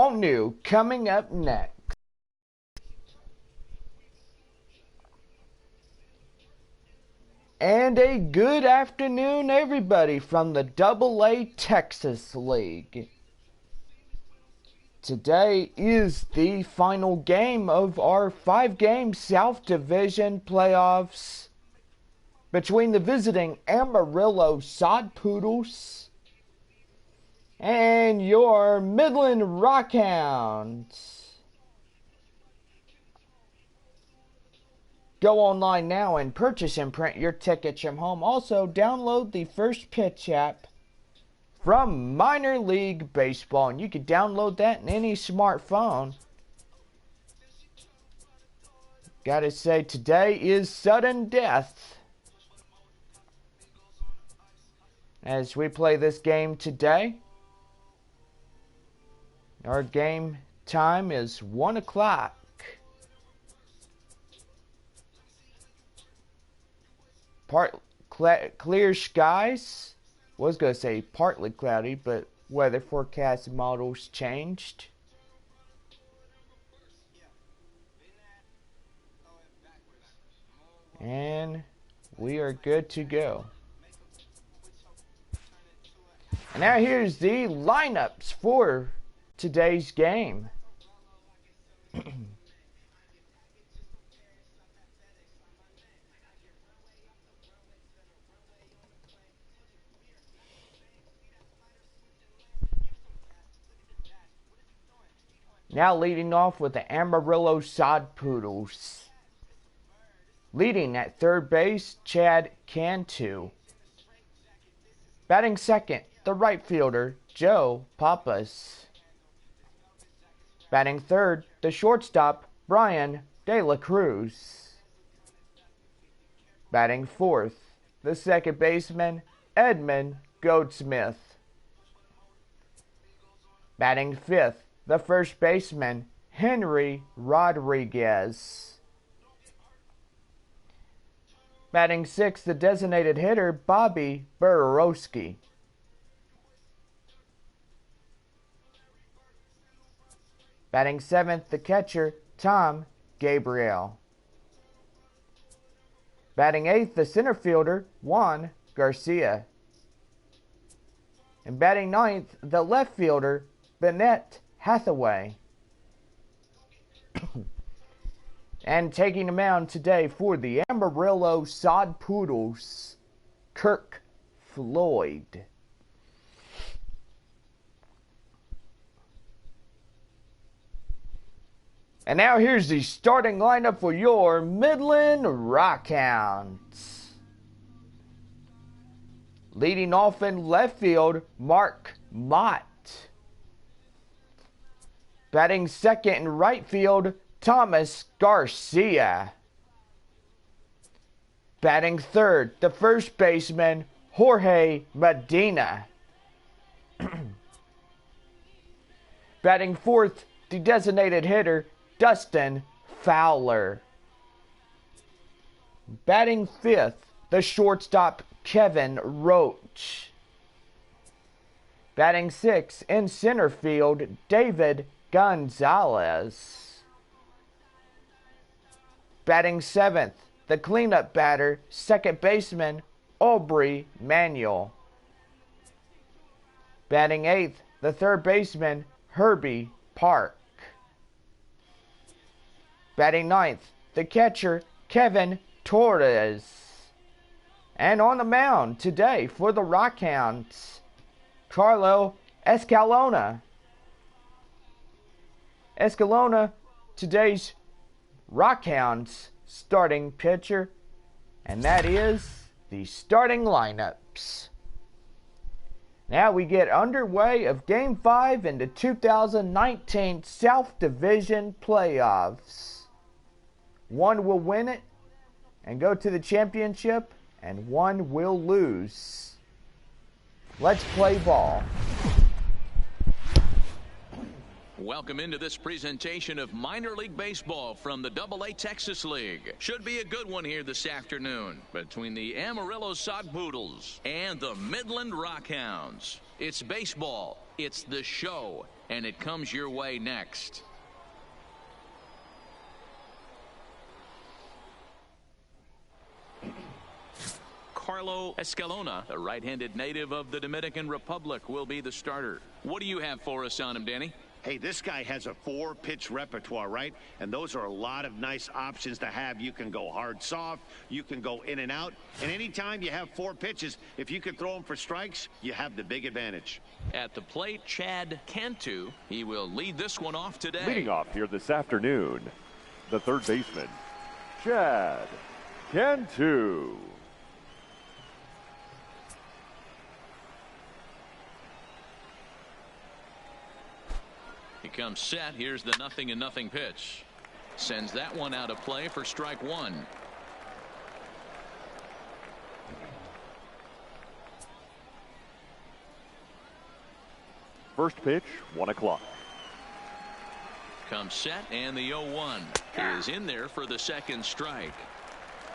all new coming up next. And a good afternoon, everybody, from the AA Texas League. Today is the final game of our 5-game South Division playoffs between the visiting Amarillo Sod Poodles and your Midland Rockhounds. Go online now and purchase and print your tickets from home. Also, download the First Pitch app from Minor League Baseball, and you can download that in any smartphone. Gotta say, today is sudden death as we play this game today. Our game time is 1 o'clock. Clear skies. Was going to say partly cloudy, but weather forecast models changed. And we are good to go. And now here's the lineups for today's game. Now leading off with the Amarillo Sod Poodles. Leading at third base, Chad Cantu. Batting second, the right fielder, Joe Pappas. Batting third, the shortstop, Brian De La Cruz. Batting fourth, the second baseman, Edmund Goldsmith. Batting fifth, the first baseman, Henry Rodriguez. Batting sixth, the designated hitter, Bobby Borowski. Batting seventh, the catcher, Tom Gabriel. Batting eighth, the center fielder, Juan Garcia. And batting ninth, the left fielder, Bennett Hathaway. And taking the mound today for the Amarillo Sod Poodles, Kirk Floyd. And now here's the starting lineup for your Midland Rockhounds. Leading off in left field, Mark Mott. Batting second in right field, Thomas Garcia. Batting third, the first baseman, Jorge Medina. Batting fourth, the designated hitter, Dustin Fowler. Batting fifth, the shortstop, Kevin Roach. Batting sixth, in center field, David Gonzalez. Batting seventh, the cleanup batter, second baseman, Aubrey Manuel. Batting eighth, the third baseman, Herbie Park. Batting ninth, the catcher, Kevin Torres. And on the mound today for the Rockhounds, Carlo Escalona. Escalona, today's Rockhounds starting pitcher, and that is the starting lineups. Now we get underway of Game 5 in the 2019 South Division playoffs. One will win it and go to the championship, and one will lose. Let's play ball. Welcome into this presentation of Minor League Baseball from the AA Texas League. Should be a good one here this afternoon between the Amarillo Sod Poodles and the Midland Rockhounds. It's baseball, it's the show, and it comes your way next. Carlo Escalona, the right-handed native of the Dominican Republic, will be the starter. What do you have for us on him, Danny? Hey, this guy has a 4-pitch repertoire, right? And those are a lot of nice options to have. You can go hard, soft. You can go in and out. And anytime you have 4 pitches, if you can throw them for strikes, you have the big advantage. At the plate, Chad Cantu. He will lead this one off today. Leading off here this afternoon, the third baseman, Chad Cantu. He comes set. Here's the 0-0 pitch. Sends that one out of play for strike 1. First pitch, 1 o'clock. Comes set, and the 0-1 is in there for the second strike.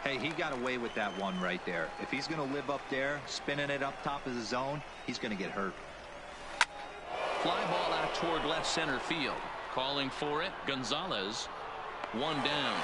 Hey, he got away with that one right there. If he's going to live up there, spinning it up top of the zone, he's going to get hurt. Fly ball out toward left center field. Calling for it, Gonzalez. 1 down.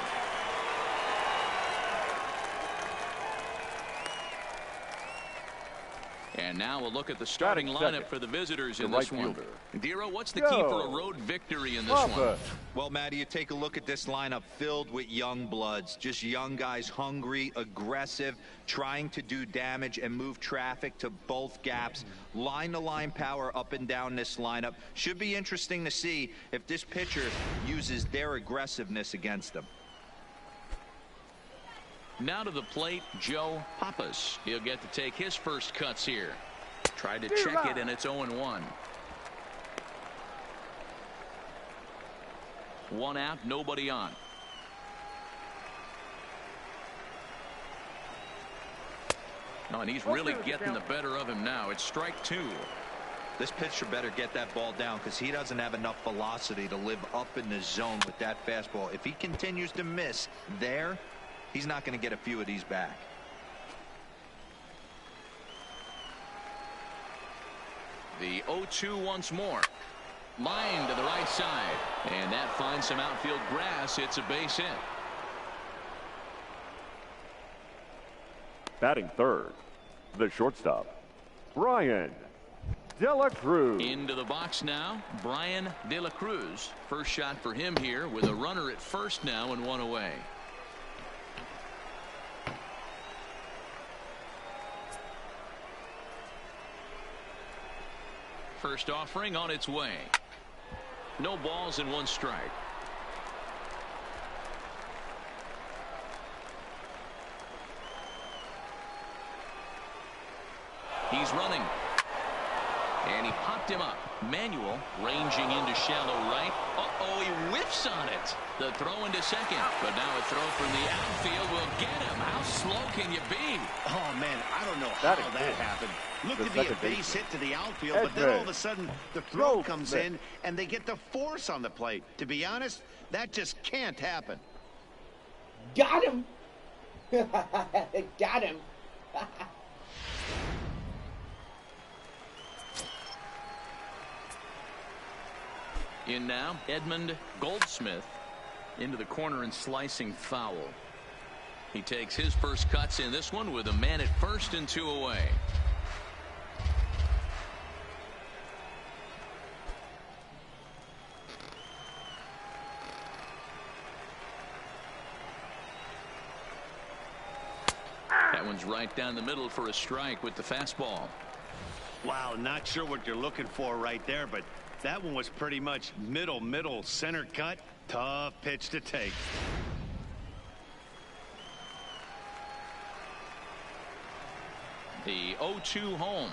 And now we'll look at the starting lineup for the visitors in this one. Dero, what's the key for a road victory in this one? Well, Matty, you take a look at this lineup filled with young bloods. Just young guys, hungry, aggressive, trying to do damage and move traffic to both gaps. Line-to-line power up and down this lineup. Should be interesting to see if this pitcher uses their aggressiveness against them. Now to the plate, Joe Pappas. He'll get to take his first cuts here. Tried to check it, and it's 0-1. 1 out, nobody on. No, and he's really getting the better of him now. It's strike 2. This pitcher better get that ball down because he doesn't have enough velocity to live up in the zone with that fastball. If he continues to miss there, he's not going to get a few of these back. The 0-2 once more. Line to the right side. And that finds some outfield grass. It's a base hit. Batting third, the shortstop, Brian De La Cruz. Into the box now, Brian De La Cruz. First shot for him here with a runner at first now and 1 away. First offering on its way. No balls and 1 strike. He's running. And he popped him up. Manuel ranging into shallow right. Uh-oh, he whiffs on it. The throw into second. But now a throw from the outfield will get him. How slow can you be? Oh, man, I don't know how that happened. Looked to be a base hit to the outfield, but then all of a sudden the throw comes in and they get the force on the plate. To be honest, that just can't happen. Got him. Got him. In now, Edmund Goldsmith into the corner and slicing foul. He takes his first cuts in this one with a man at first and 2 away. That one's right down the middle for a strike with the fastball. Wow, not sure what you're looking for right there, but that one was pretty much middle center cut. Tough pitch to take. The 0-2 home.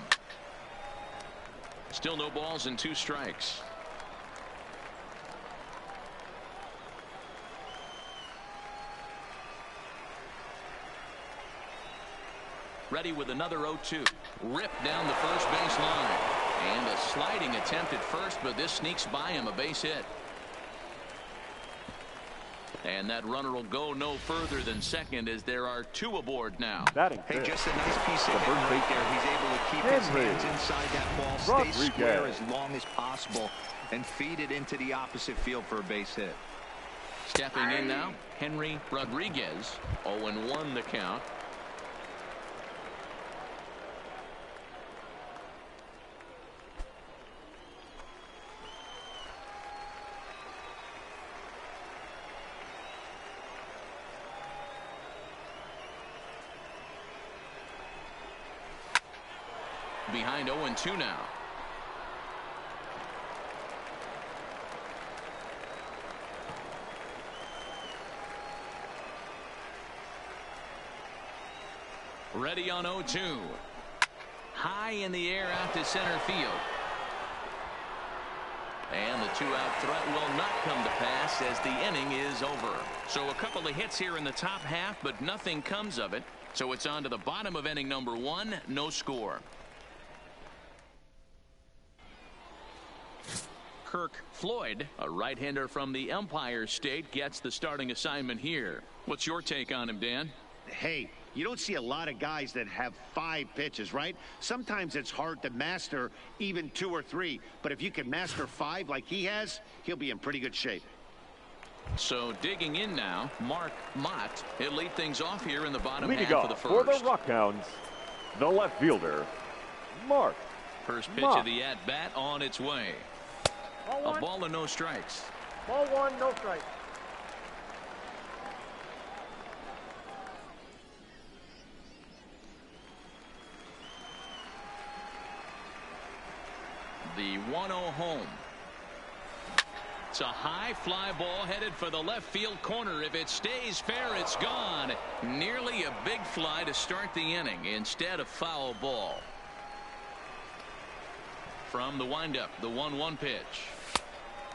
Still no balls and 2 strikes. Ready with another 0-2. Ripped down the first base line. And a sliding attempt at first, but this sneaks by him, a base hit. And that runner will go no further than second as there are 2 aboard now. Hey, just a nice piece of hitting right there. He's able to keep his hands inside that ball, stay square as long as possible, and feed it into the opposite field for a base hit. Stepping in now, Henry Rodriguez. 0-1 the count. Behind 0-2 now. Ready on 0-2. High in the air out to center field. And the 2-out threat will not come to pass as the inning is over. So a couple of hits here in the top half, but nothing comes of it. So it's on to the bottom of inning number 1, no score. Kirk Floyd, a right-hander from the Empire State, gets the starting assignment here. What's your take on him, Dan? Hey, you don't see a lot of guys that have 5 pitches, right? Sometimes it's hard to master even 2 or 3. But if you can master 5 like he has, he'll be in pretty good shape. So digging in now, Mark Mott. He'll lead things off here in the bottom Leading half of the off first. for the Rockhounds, the left fielder, Mark First pitch Mott. of the at-bat on its way. A ball and no strikes. Ball 1, no strike. The 1-0 home. It's a high fly ball headed for the left field corner. If it stays fair, it's gone. Nearly a big fly to start the inning instead of foul ball. From the windup, the 1-1 pitch.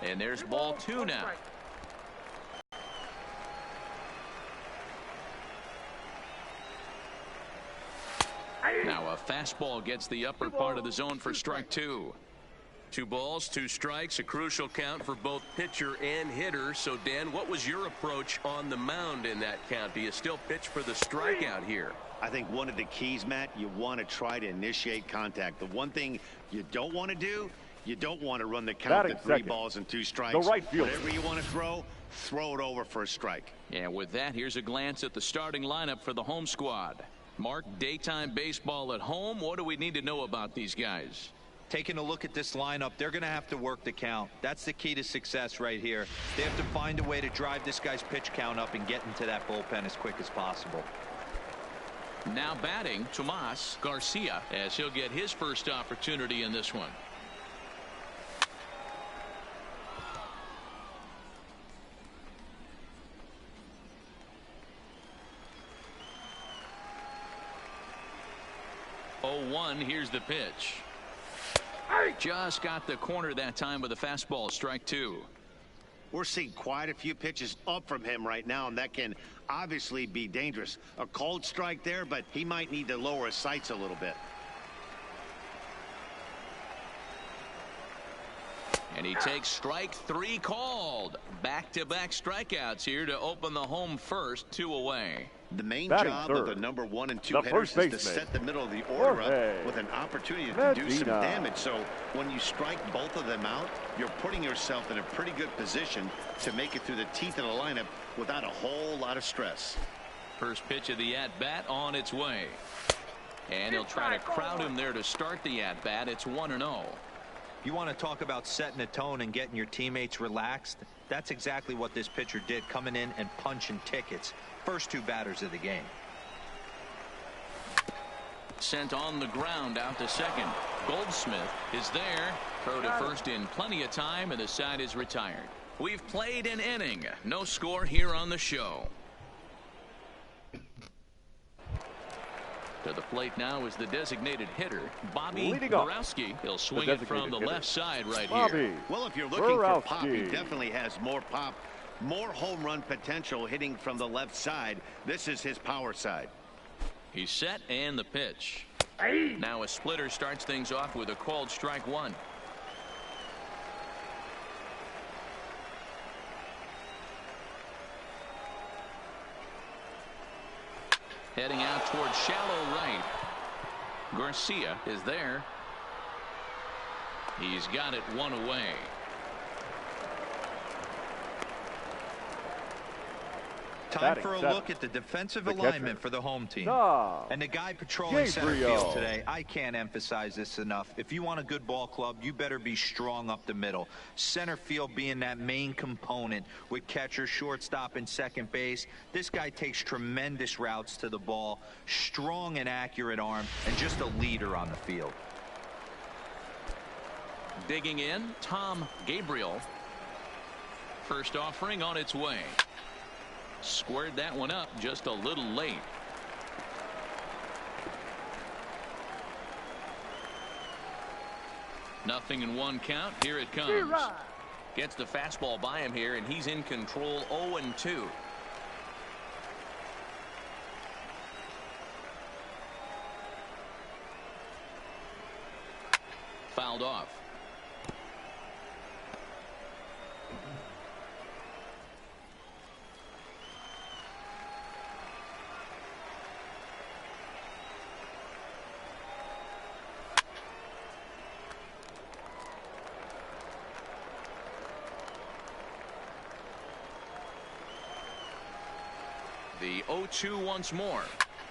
And there's ball 2 now. Now a fastball gets the upper part of the zone for strike 2. 2 balls, 2 strikes, a crucial count for both pitcher and hitter. So, Dan, what was your approach on the mound in that count? Do you still pitch for the strikeout here? I think one of the keys, Matt, you want to try to initiate contact. The one thing you don't want to do, you don't want to run the count to 3 balls and 2 strikes. The right fielder. Whatever you want to throw it over for a strike. And with that, here's a glance at the starting lineup for the home squad. Mark, daytime baseball at home. What do we need to know about these guys? Taking a look at this lineup, they're going to have to work the count. That's the key to success right here. They have to find a way to drive this guy's pitch count up and get into that bullpen as quick as possible. Now batting, Tomas Garcia, as he'll get his first opportunity in this one. Here's the pitch. Just got the corner that time with a fastball, strike 2. We're seeing quite a few pitches up from him right now, and that can obviously be dangerous. A cold strike there, but he might need to lower his sights a little bit. And he takes strike 3 called. Back-to-back strikeouts here to open the home first, 2 away. The main Batting job third, of the number 1 and 2 the hitters first is to baseman, set the middle of the order Jorge up with an opportunity to do some Medina. damage. So when you strike both of them out, you're putting yourself in a pretty good position to make it through the teeth of the lineup without a whole lot of stress. First pitch of the at-bat on its way. And he'll try to crowd him there to start the at-bat. It's 1-0. You want to talk about setting a tone and getting your teammates relaxed? That's exactly what this pitcher did, coming in and punching tickets. First 2 batters of the game. Sent on the ground out to second. Goldsmith is there. Throw to first in plenty of time, and the side is retired. We've played an inning. No score here on the show. To the plate now is the designated hitter, Bobby Borowski. He'll swing it from the left side right here. Well, if you're looking for pop, he definitely has more pop, more home run potential hitting from the left side. This is his power side. He's set, and the pitch. Now a splitter starts things off with a called strike 1. Heading out towards shallow right. Garcia is there. He's got it one away. Time for a look at the defensive alignment for the home team. And the guy patrolling center field today, I can't emphasize this enough. If you want a good ball club, you better be strong up the middle. Center field being that main component with catcher, shortstop, and second base. This guy takes tremendous routes to the ball, strong and accurate arm, and just a leader on the field. Digging in, Tom Gabriel. First offering on its way. Squared that one up just a little late. Nothing in one count. Here it comes. Gets the fastball by him here, and he's in control. 0-2. Fouled off. The 0-2 once more.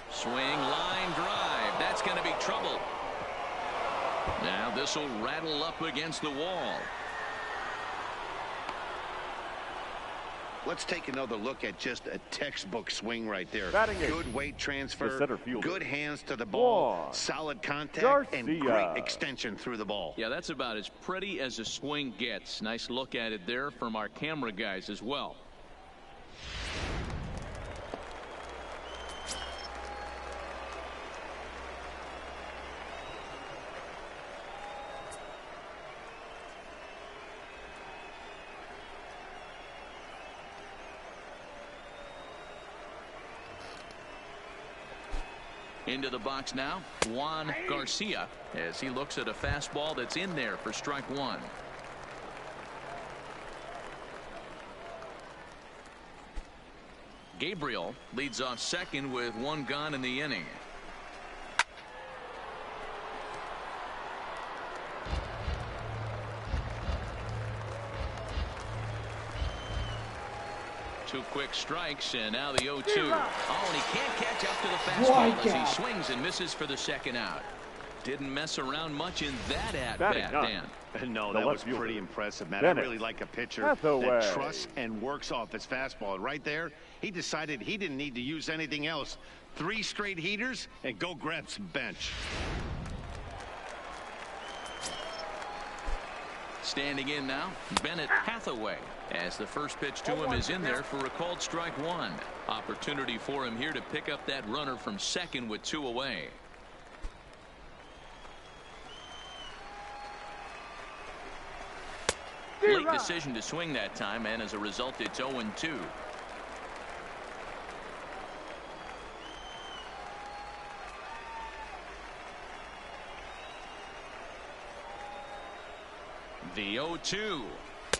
Swing, line drive. That's going to be trouble. Now this will rattle up against the wall. Let's take another look at just a textbook swing right there. Good weight transfer, good hands to the ball, solid contact, and great extension through the ball. Yeah, that's about as pretty as a swing gets. Nice look at it there from our camera guys as well. Into the box now, Juan Garcia, as he looks at a fastball that's in there for strike one. Gabriel leads off second with one gone in the inning. Two quick strikes, and now the 0-2. Oh, and he can't catch up to the fastball as he swings and misses for the second out. Didn't mess around much in that at-bat, Dan. No, that was pretty impressive, man. I really like a pitcher that trusts and works off his fastball. Right there, he decided he didn't need to use anything else. 3 straight heaters and go grab some bench. Standing in now, Bennett Hathaway, as the first pitch to him is in there for a called strike one. Opportunity for him here to pick up that runner from second with 2 away. Late decision to swing that time, and as a result, it's 0-2. The 0-2.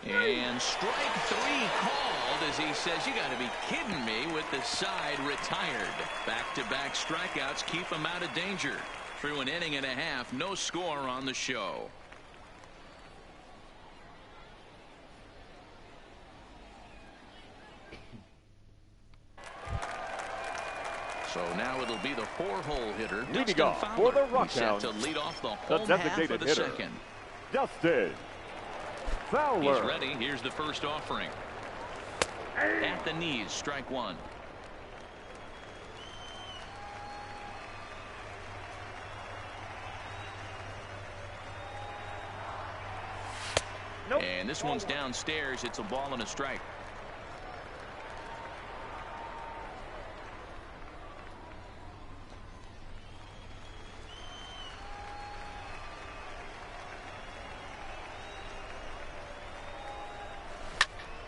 And strike 3 called as he says, you got to be kidding me, with the side retired. Back-to-back strikeouts keep him out of danger. Through an inning and a half, no score on the show. So now it'll be the 4-hole hitter, Dustin Fowler, for the Rockhounds, set to Rockhounds, lead off the home half of the second. Dustin Fowler. He's ready. Here's the first offering. At the knees, strike one. And this one's downstairs. It's a ball and a strike.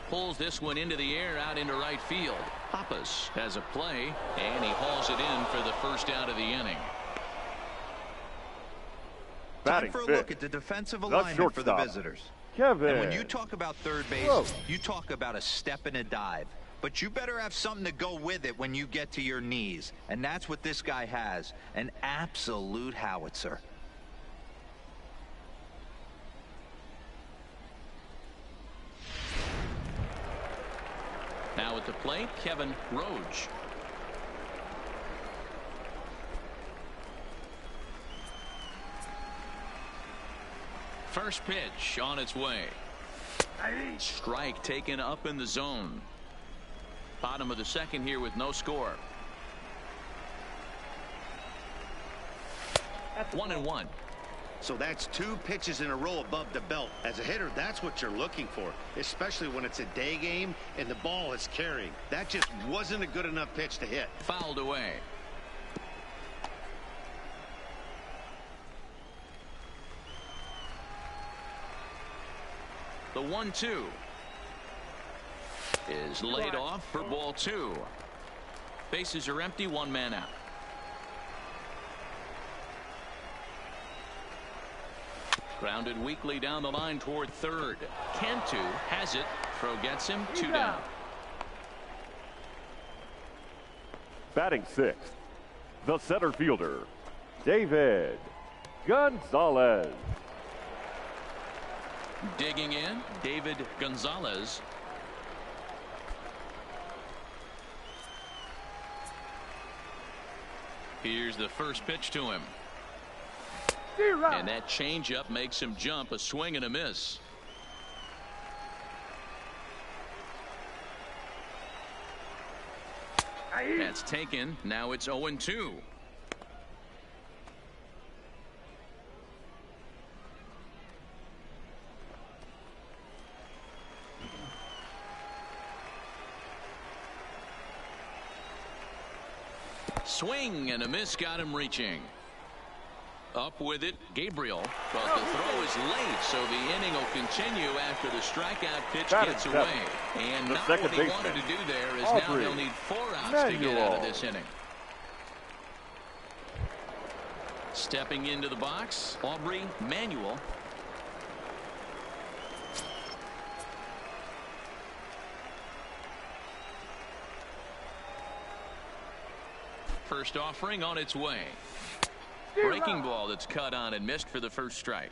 Pulls this one into the air, out into right field. Pappas has a play, and he hauls it in for the first out of the inning. Time for a look at the defensive alignment for the visitors. Kevin. And when you talk about third base, you talk about a step and a dive. but you better have something to go with it when you get to your knees. And that's what this guy has, an absolute howitzer. Now at the plate, Kevin Roach. First pitch on its way. Strike taken up in the zone. Bottom of the second here with no score. 1-1. So that's 2 pitches in a row above the belt. As a hitter, that's what you're looking for, especially when it's a day game and the ball is carrying. That just wasn't a good enough pitch to hit. Fouled away. The 1-2 is laid off for ball 2. Bases are empty, 1 man out. Grounded weakly down the line toward third. Cantu has it. Throw gets him. 2 down. Batting 6th, the center fielder, David Gonzalez. Digging in, David Gonzalez. Here's the first pitch to him. And that changeup makes him jump. A swing and a miss. That's taken. Now it's 0-2. Swing and a miss got him reaching. Up with it, Gabriel, but the throw is late, so the inning will continue after the strikeout pitch gets away. And not what he wanted to do there is now he'll need 4 outs to get out of this inning. Stepping into the box, Aubrey Manuel. First offering on its way. Breaking ball that's cut on and missed for the first strike.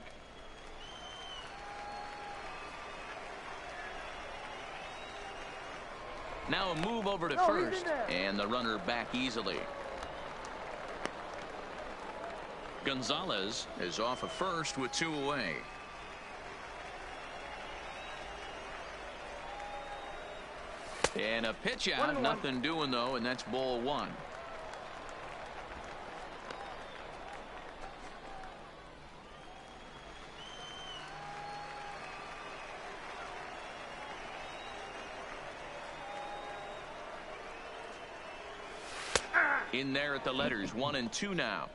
Now a move over to first, and the runner back easily. Gonzalez is off of first with 2 away. And a pitch out, nothing doing though, and that's ball 1. In there at the letters, 1-2 now.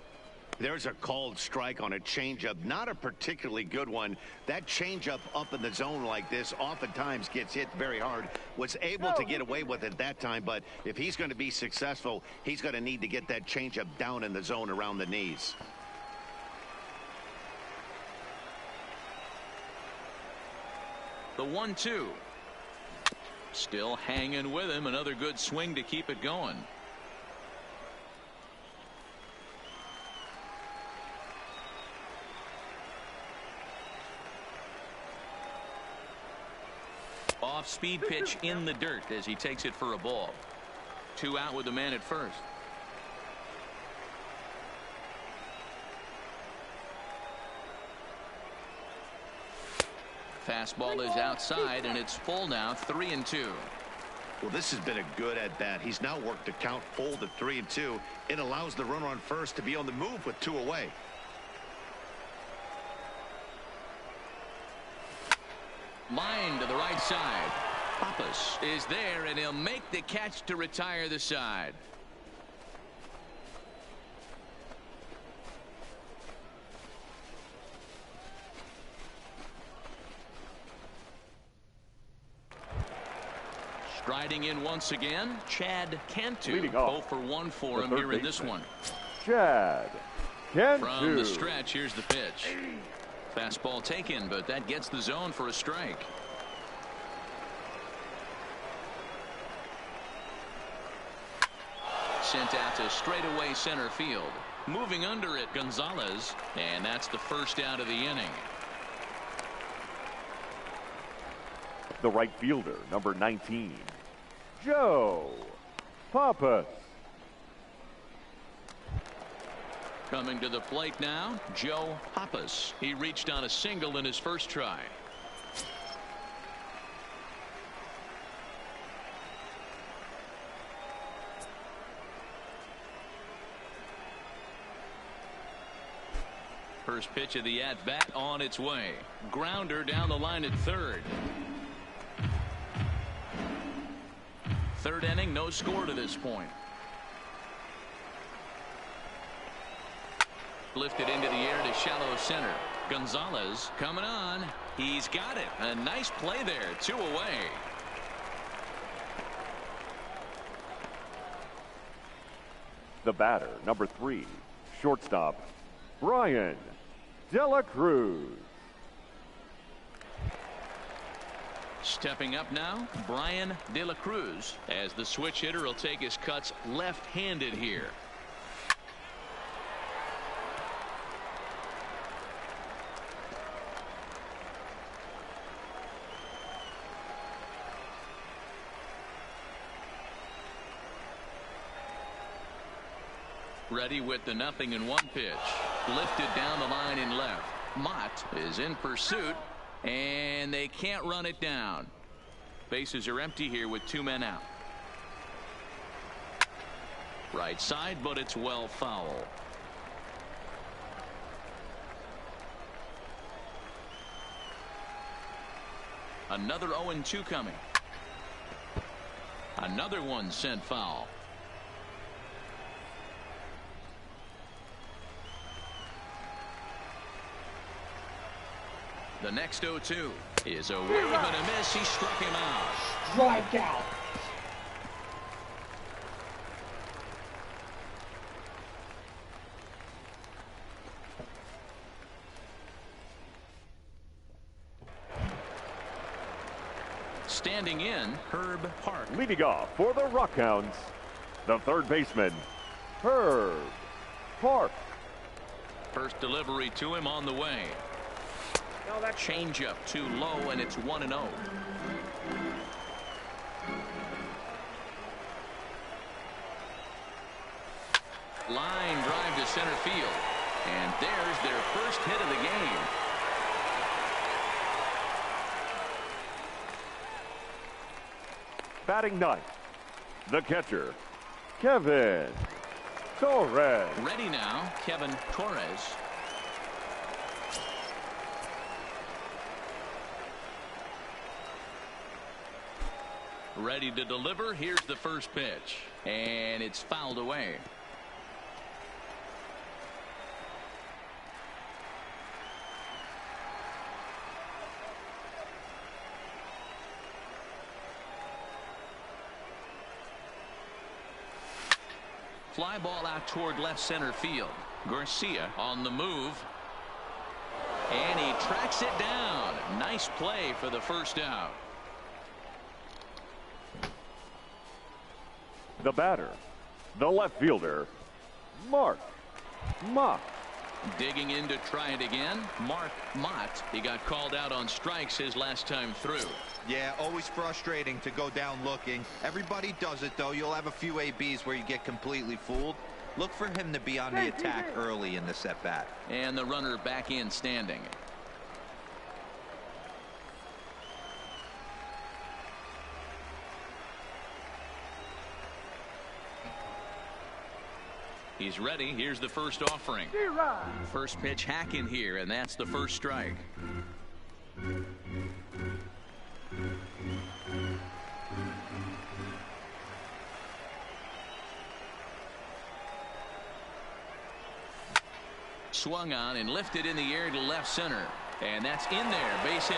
There's a called strike on a changeup, not a particularly good one. That changeup up in the zone like this oftentimes gets hit very hard. Was able to get away with it that time, but if he's going to be successful, he's going to need to get that changeup down in the zone around the knees. The 1-2. Still hanging with him. Another good swing to keep it going. Off-speed pitch in the dirt as he takes it for a ball. 2 out with the man at first. Fastball is outside, and it's full now, 3-2. Well, this has been a good at-bat. He's now worked the count full to 3-2. It allows the runner on first to be on the move with 2 away. Line to the right side. Pappas is there, and he'll make the catch to retire the side. Striding in once again, Chad Cantu. 0 for 1 for him here in this one. Chad Cantu. From the stretch, here's the pitch. Fastball taken, but that gets the zone for a strike. sent out to straightaway center field. Moving under it, Gonzalez, and that's the first out of the inning. The right fielder, number 19, Joe Pappas. Coming to the plate now, Joe Pappas. He reached on a single in his first try. First pitch of the at-bat on its way. Grounder down the line at third. Third inning, no score to this point. Lifted into the air to shallow center. Gonzalez coming on. He's got it. A nice play there. 2 away. The batter, number 3, shortstop, Brian De La Cruz. Stepping up now, Brian De La Cruz, as the switch hitter will take his cuts left-handed here. Ready with the 0-1 pitch. Lifted down the line in left. Mott is in pursuit, and they can't run it down. Bases are empty here with 2 men out. Right side, but it's well foul. Another 0-2 coming. Another one sent foul. The next 0-2 is a wave and a miss. He struck him out. Strikeout. Standing in, Herb Park. Leading off for the Rockhounds, the third baseman, Herb Park. First delivery to him on the way. Now that changeup too low, and it's 1-0. Line drive to center field, and there's their first hit of the game. Batting ninth, the catcher, Kevin Torres. Ready now, Kevin Torres. Ready to deliver. Here's the first pitch, and it's fouled away. Fly ball out toward left center field. Garcia on the move, and he tracks it down. Nice play for the first out. The batter, the left fielder, Mark Mott. Digging in to try it again, Mark Mott. He got called out on strikes his last time through. Yeah, always frustrating to go down looking. Everybody does it, though. You'll have a few ABs where you get completely fooled. Look for him to be on the attack early in the at-bat. And the runner back in standing. He's ready. Here's the first offering. First pitch hack in here, and that's the first strike. Swung on and lifted in the air to left center, and that's in there. Base hit.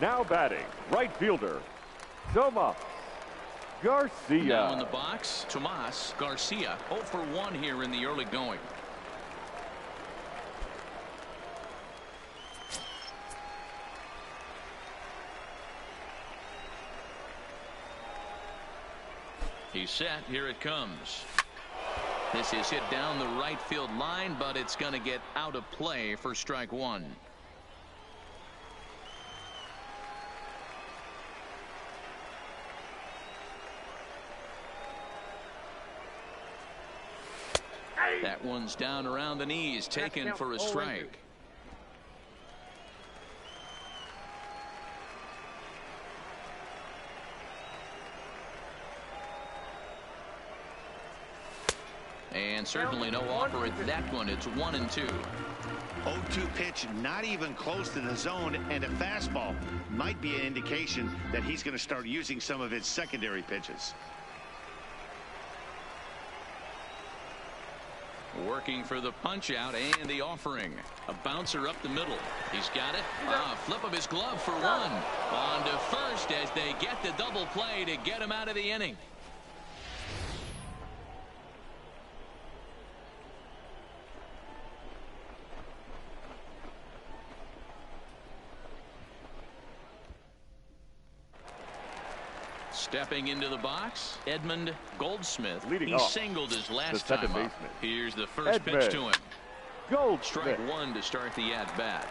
Now batting, right fielder, Tomas Garcia. Now in the box, Tomas Garcia. 0 for 1 here in the early going. He's set. Here it comes. This is hit down the right field line, but it's going to get out of play for strike one. That one's down around the knees, taken for a strike. And certainly no offer at that one. It's 1-2. 0-2 pitch, not even close to the zone, and a fastball might be an indication that he's going to start using some of his secondary pitches. Working for the punch out and the offering. A bouncer up the middle. He's got it. Flip of his glove for one. On to first as they get the double play to get him out of the inning. Stepping into the box, Edmund Goldsmith. Leading he off, singled his last the time second up. baseman. Here's the first Edmund pitch to him. Goldsmith. Strike one to start the at-bat.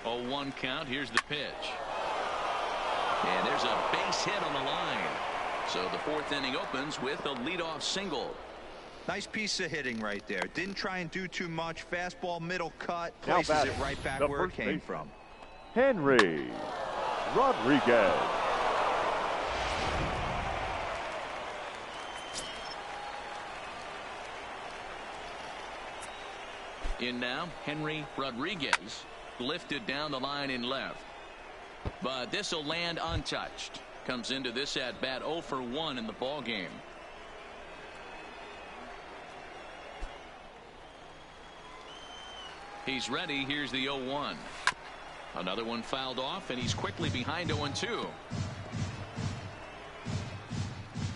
Oh, 1 count. Here's the pitch. And there's a base hit on the line. So the fourth inning opens with a leadoff single. Nice piece of hitting right there. Didn't try and do too much. Fastball, middle cut, places it right back where it came from. Henry Rodriguez. In now, Henry Rodriguez lifted down the line in left. But this will land untouched. Comes into this at bat 0 for 1 in the ball game. He's ready. Here's the 0-1. Another one fouled off, and he's quickly behind 0-2.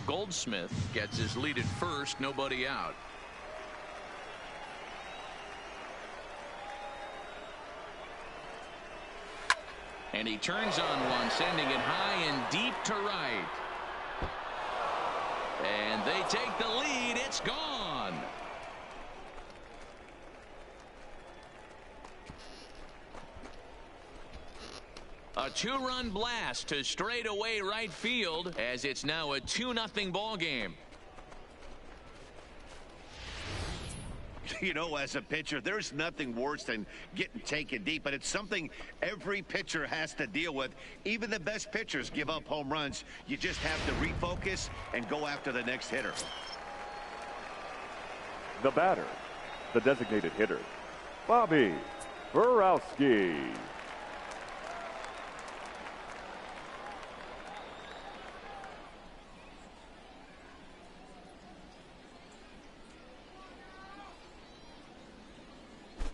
Goldsmith gets his lead at first. Nobody out. And he turns on one, sending it high and deep to right. And they take the lead. It's gone. A 2-run blast to straightaway right field as it's now a 2-0 ball game. You know, as a pitcher, there's nothing worse than getting taken deep, but it's something every pitcher has to deal with. Even the best pitchers give up home runs. You just have to refocus and go after the next hitter. The batter, the designated hitter, Bobby Borowski.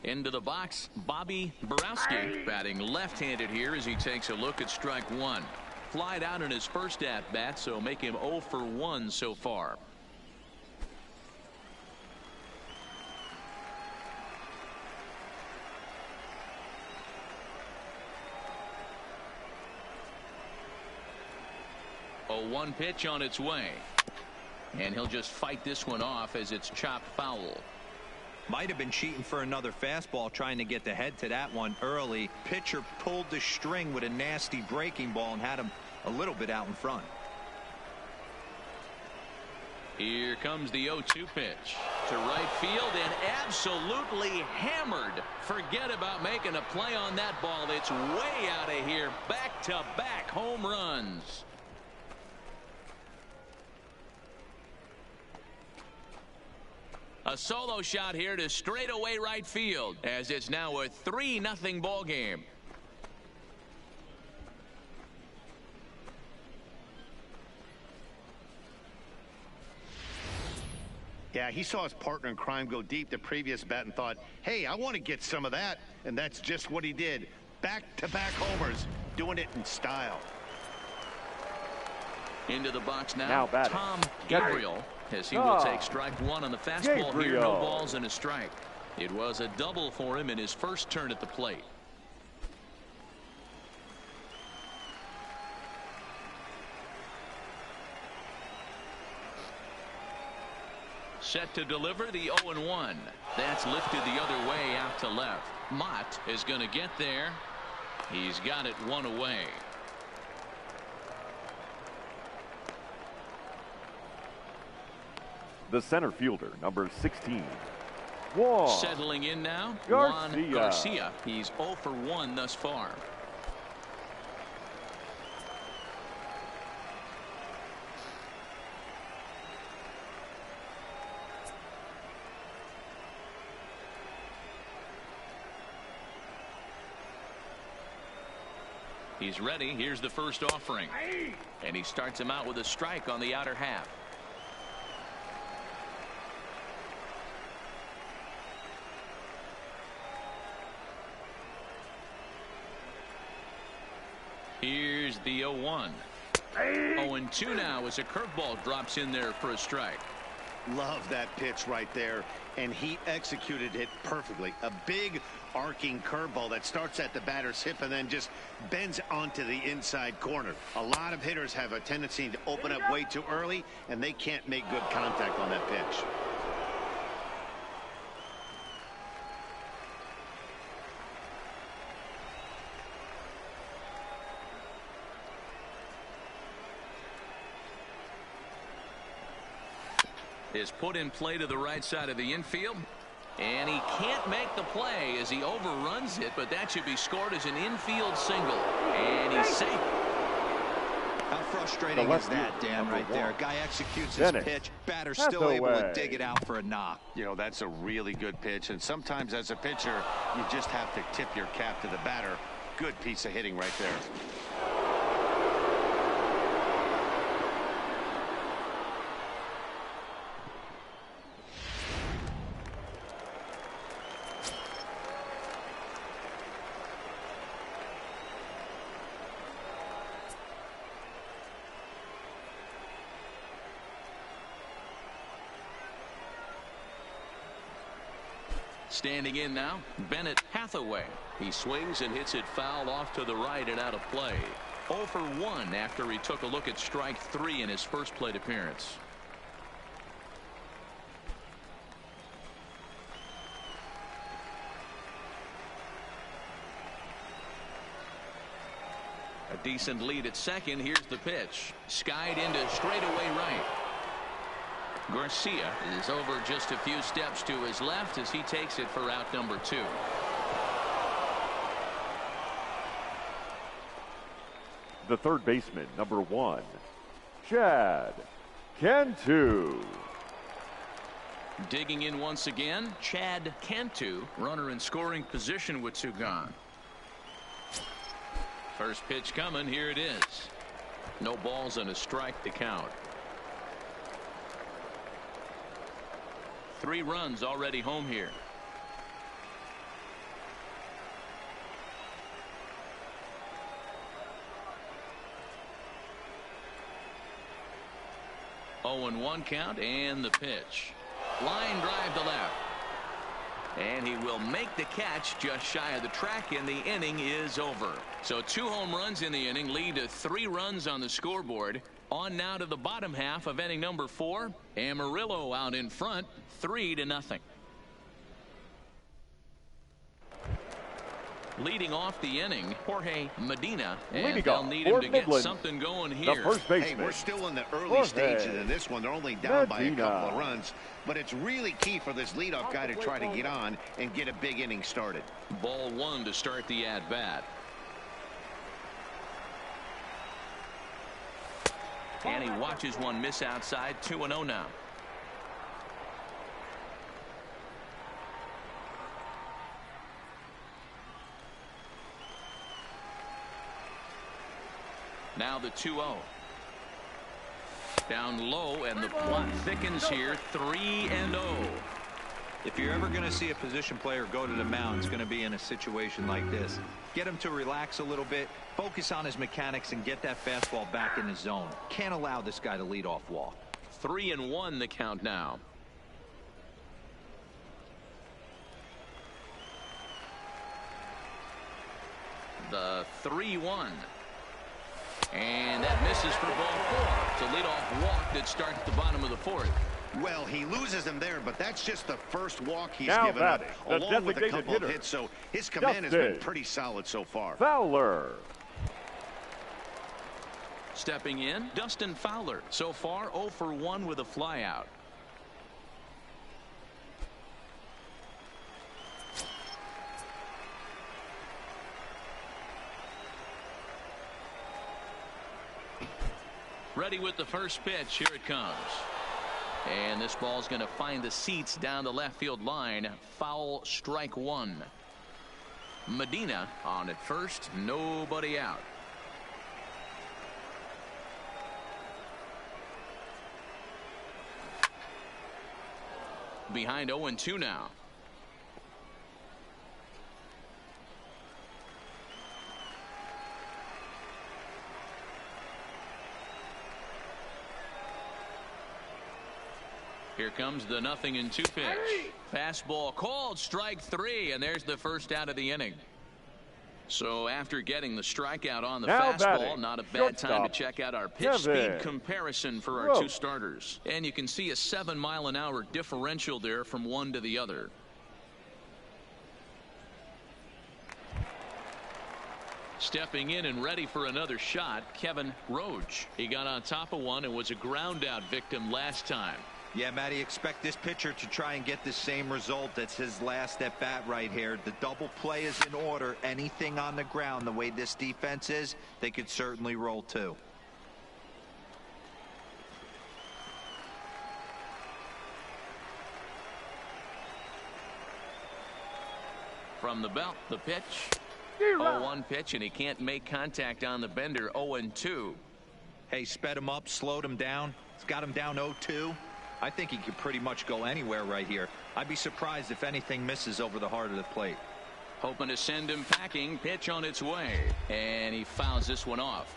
Into the box, Bobby Borowski batting left-handed here as he takes a look at strike one. Flied out in his first at-bat, so make him 0 for 1 so far. A 1 pitch on its way. And he'll just fight this one off as it's chopped foul. Might have been cheating for another fastball, trying to get the head to that one early. Pitcher pulled the string with a nasty breaking ball and had him a little bit out in front. Here comes the 0-2 pitch to right field and absolutely hammered. Forget about making a play on that ball. It's way out of here. Back-to-back home runs. A solo shot here to straightaway right field as it's now a 3-0 ball game. Yeah, he saw his partner in crime go deep the previous bat and thought, hey, I want to get some of that. And that's just what he did. Back-to-back homers, doing it in style. Into the box now Tom Gabriel. As he will take strike one on the fastball here. No balls and a strike. It was a double for him in his first turn at the plate. Set to deliver the 0-1. That's lifted the other way out to left. Mott is going to get there. He's got it one away. The center fielder, number 16. Settling in now, Garcia. Juan Garcia. He's 0 for 1 thus far. He's ready. Here's the first offering. And he starts him out with a strike on the outer half. Here's the 0-1. 0-2 now as a curveball drops in there for a strike. Love that pitch right there, and he executed it perfectly. A big arcing curveball that starts at the batter's hip and then just bends onto the inside corner. A lot of hitters have a tendency to open up way too early, and they can't make good contact on that pitch. Is put in play to the right side of the infield, and he can't make the play as he overruns it, but that should be scored as an infield single, and he's safe. How frustrating is that, Dan, right there? Guy executes his pitch, batter still able to dig it out for a knock. You know, that's a really good pitch, and sometimes as a pitcher, you just have to tip your cap to the batter. Good piece of hitting right there. Standing in now, Bennett Hathaway. He swings and hits it foul off to the right and out of play. 0 for 1 after he took a look at strike 3 in his first plate appearance. A decent lead at second. Here's the pitch. Skied into straightaway right. Garcia is over just a few steps to his left as he takes it for out number 2. The third baseman, number 1, Chad Cantu. Digging in once again, Chad Cantu, runner in scoring position with 2 gone. First pitch coming. Here it is. No balls and a strike to count. 3 runs already home here. Oh, and 1 count, and the pitch. Line drive to left. And he will make the catch just shy of the track, and the inning is over. So 2 home runs in the inning lead to 3 runs on the scoreboard. On now to the bottom half of inning number 4. Amarillo out in front, 3-0. Leading off the inning, Jorge Medina, and they'll need him to get something going here. The first baseman. Hey, we're still in the early stages in this one. They're only down by a couple of runs, but it's really key for this leadoff guy to try to get on and get a big inning started. Ball 1 to start the at-bat. And he watches one miss outside. 2-0 now. Now the 2-0. Down low, and the plot thickens here. 3-0. If you're ever going to see a position player go to the mound, it's going to be in a situation like this. Get him to relax a little bit, focus on his mechanics, and get that fastball back in his zone. Can't allow this guy to lead off walk. 3-1 the count now. The 3-1. And that misses for ball 4. It's a leadoff walk that starts the bottom of the 4th. Well, he loses him there, but that's just the first walk he's Now given up, batting, the along with a designated couple hitter, of hits, so his command has been pretty solid so far. Fowler. Stepping in, Dustin Fowler. So far, 0 for 1 with a flyout. Ready with the first pitch. Here it comes. And this ball's going to find the seats down the left field line. Foul, strike one. Medina on at first. Nobody out. Behind 0-2 now. Here comes the 0-2 pitch. Fastball called, strike three, and there's the first out of the inning. So after getting the strikeout on the Now fastball, batting, not a bad time to check out our pitch speed comparison for our two starters. And you can see a 7-mile-an-hour differential there from one to the other. Stepping in and ready for another shot, Kevin Roach. He got on top of one and was a ground-out victim last time. Yeah, Matty, expect this pitcher to try and get the same result. That's his last at bat right here. The double play is in order. Anything on the ground, the way this defense is, they could certainly roll too. From the belt, the pitch. 0-1 pitch, and he can't make contact on the bender. 0-2. Hey, sped him up, slowed him down. It's got him down 0-2. I think he could pretty much go anywhere right here. I'd be surprised if anything misses over the heart of the plate. Hoping to send him packing. Pitch on its way. And he fouls this one off.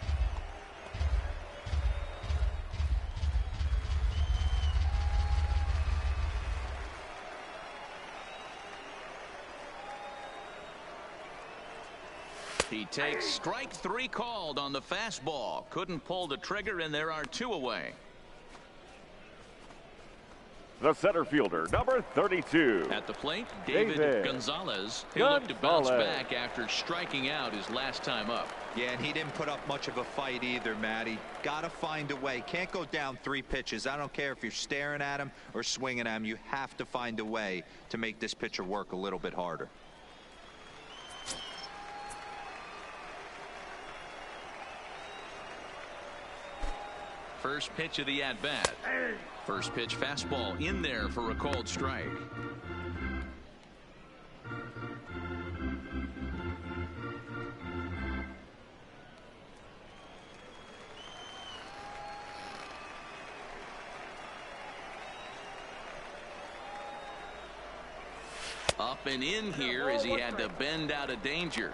He takes strike three called on the fastball. Couldn't pull the trigger, and there are two away. The center fielder, number 32. At the plate, David Gonzalez. He'll look to bounce back after striking out his last time up. Yeah, and he didn't put up much of a fight either, Matty. Got to find a way. Can't go down 3 pitches. I don't care if you're staring at him or swinging at him. You have to find a way to make this pitcher work a little bit harder. First pitch of the at-bat. First pitch fastball in there for a called strike. Up and in here as he had to bend out of danger.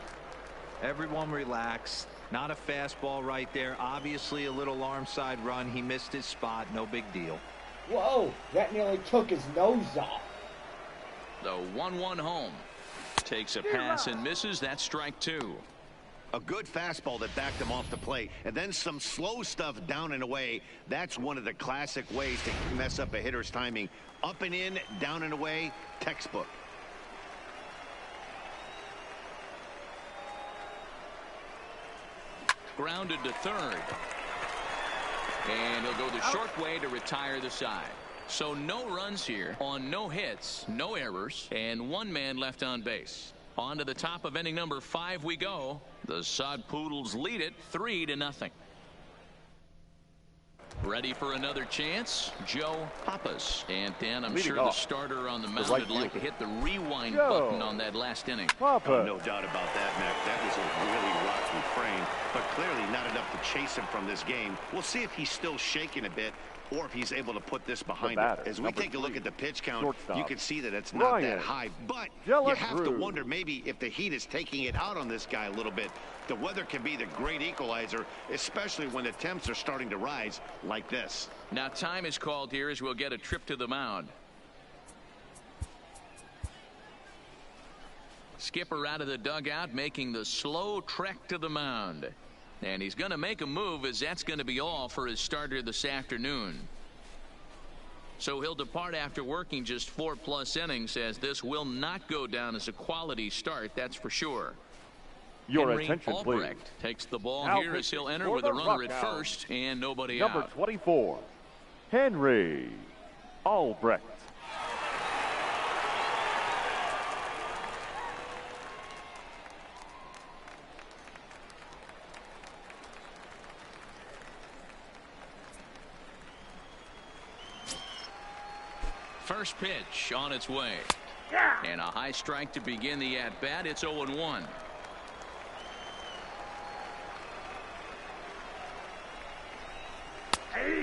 Everyone relax. Not a fastball right there. Obviously a little arm side run. He missed his spot. No big deal. Whoa, that nearly took his nose off. The 1-1 home. Takes a pass and misses. That's strike two. A good fastball that backed him off the plate, and then some slow stuff down and away. That's one of the classic ways to mess up a hitter's timing. Up and in, down and away, textbook. Grounded to third. And he'll go the short way to retire the side. So no runs here on no hits, no errors, and 1 man left on base. On to the top of inning number 5 we go. The Sod Poodles lead it 3-0. Ready for another chance, Joe Pappas. And Dan, I'm sure the starter on the mound would like to hit the rewind button on that last inning. Oh, no doubt about that, Mac. That was a really rocky frame, but clearly not enough to chase him from this game. We'll see if he's still shaking a bit or if he's able to put this behind him. As we take a look at the pitch count, you can see that it's not that high, but you have to wonder maybe if the heat is taking it out on this guy a little bit. The weather can be the great equalizer, especially when the temps are starting to rise like this. Now time is called here as we'll get a trip to the mound. Skipper out of the dugout making the slow trek to the mound. And he's going to make a move as that's going to be all for his starter this afternoon. So he'll depart after working just 4+ innings, as this will not go down as a quality start, that's for sure. Your Henry attention, Albrecht please. takes the ball Now here as he'll enter for with a the runner at Rockhounds. first and nobody Number out. 24, Henry Albrecht. First pitch on its way. And a high strike to begin the at-bat. It's 0-1.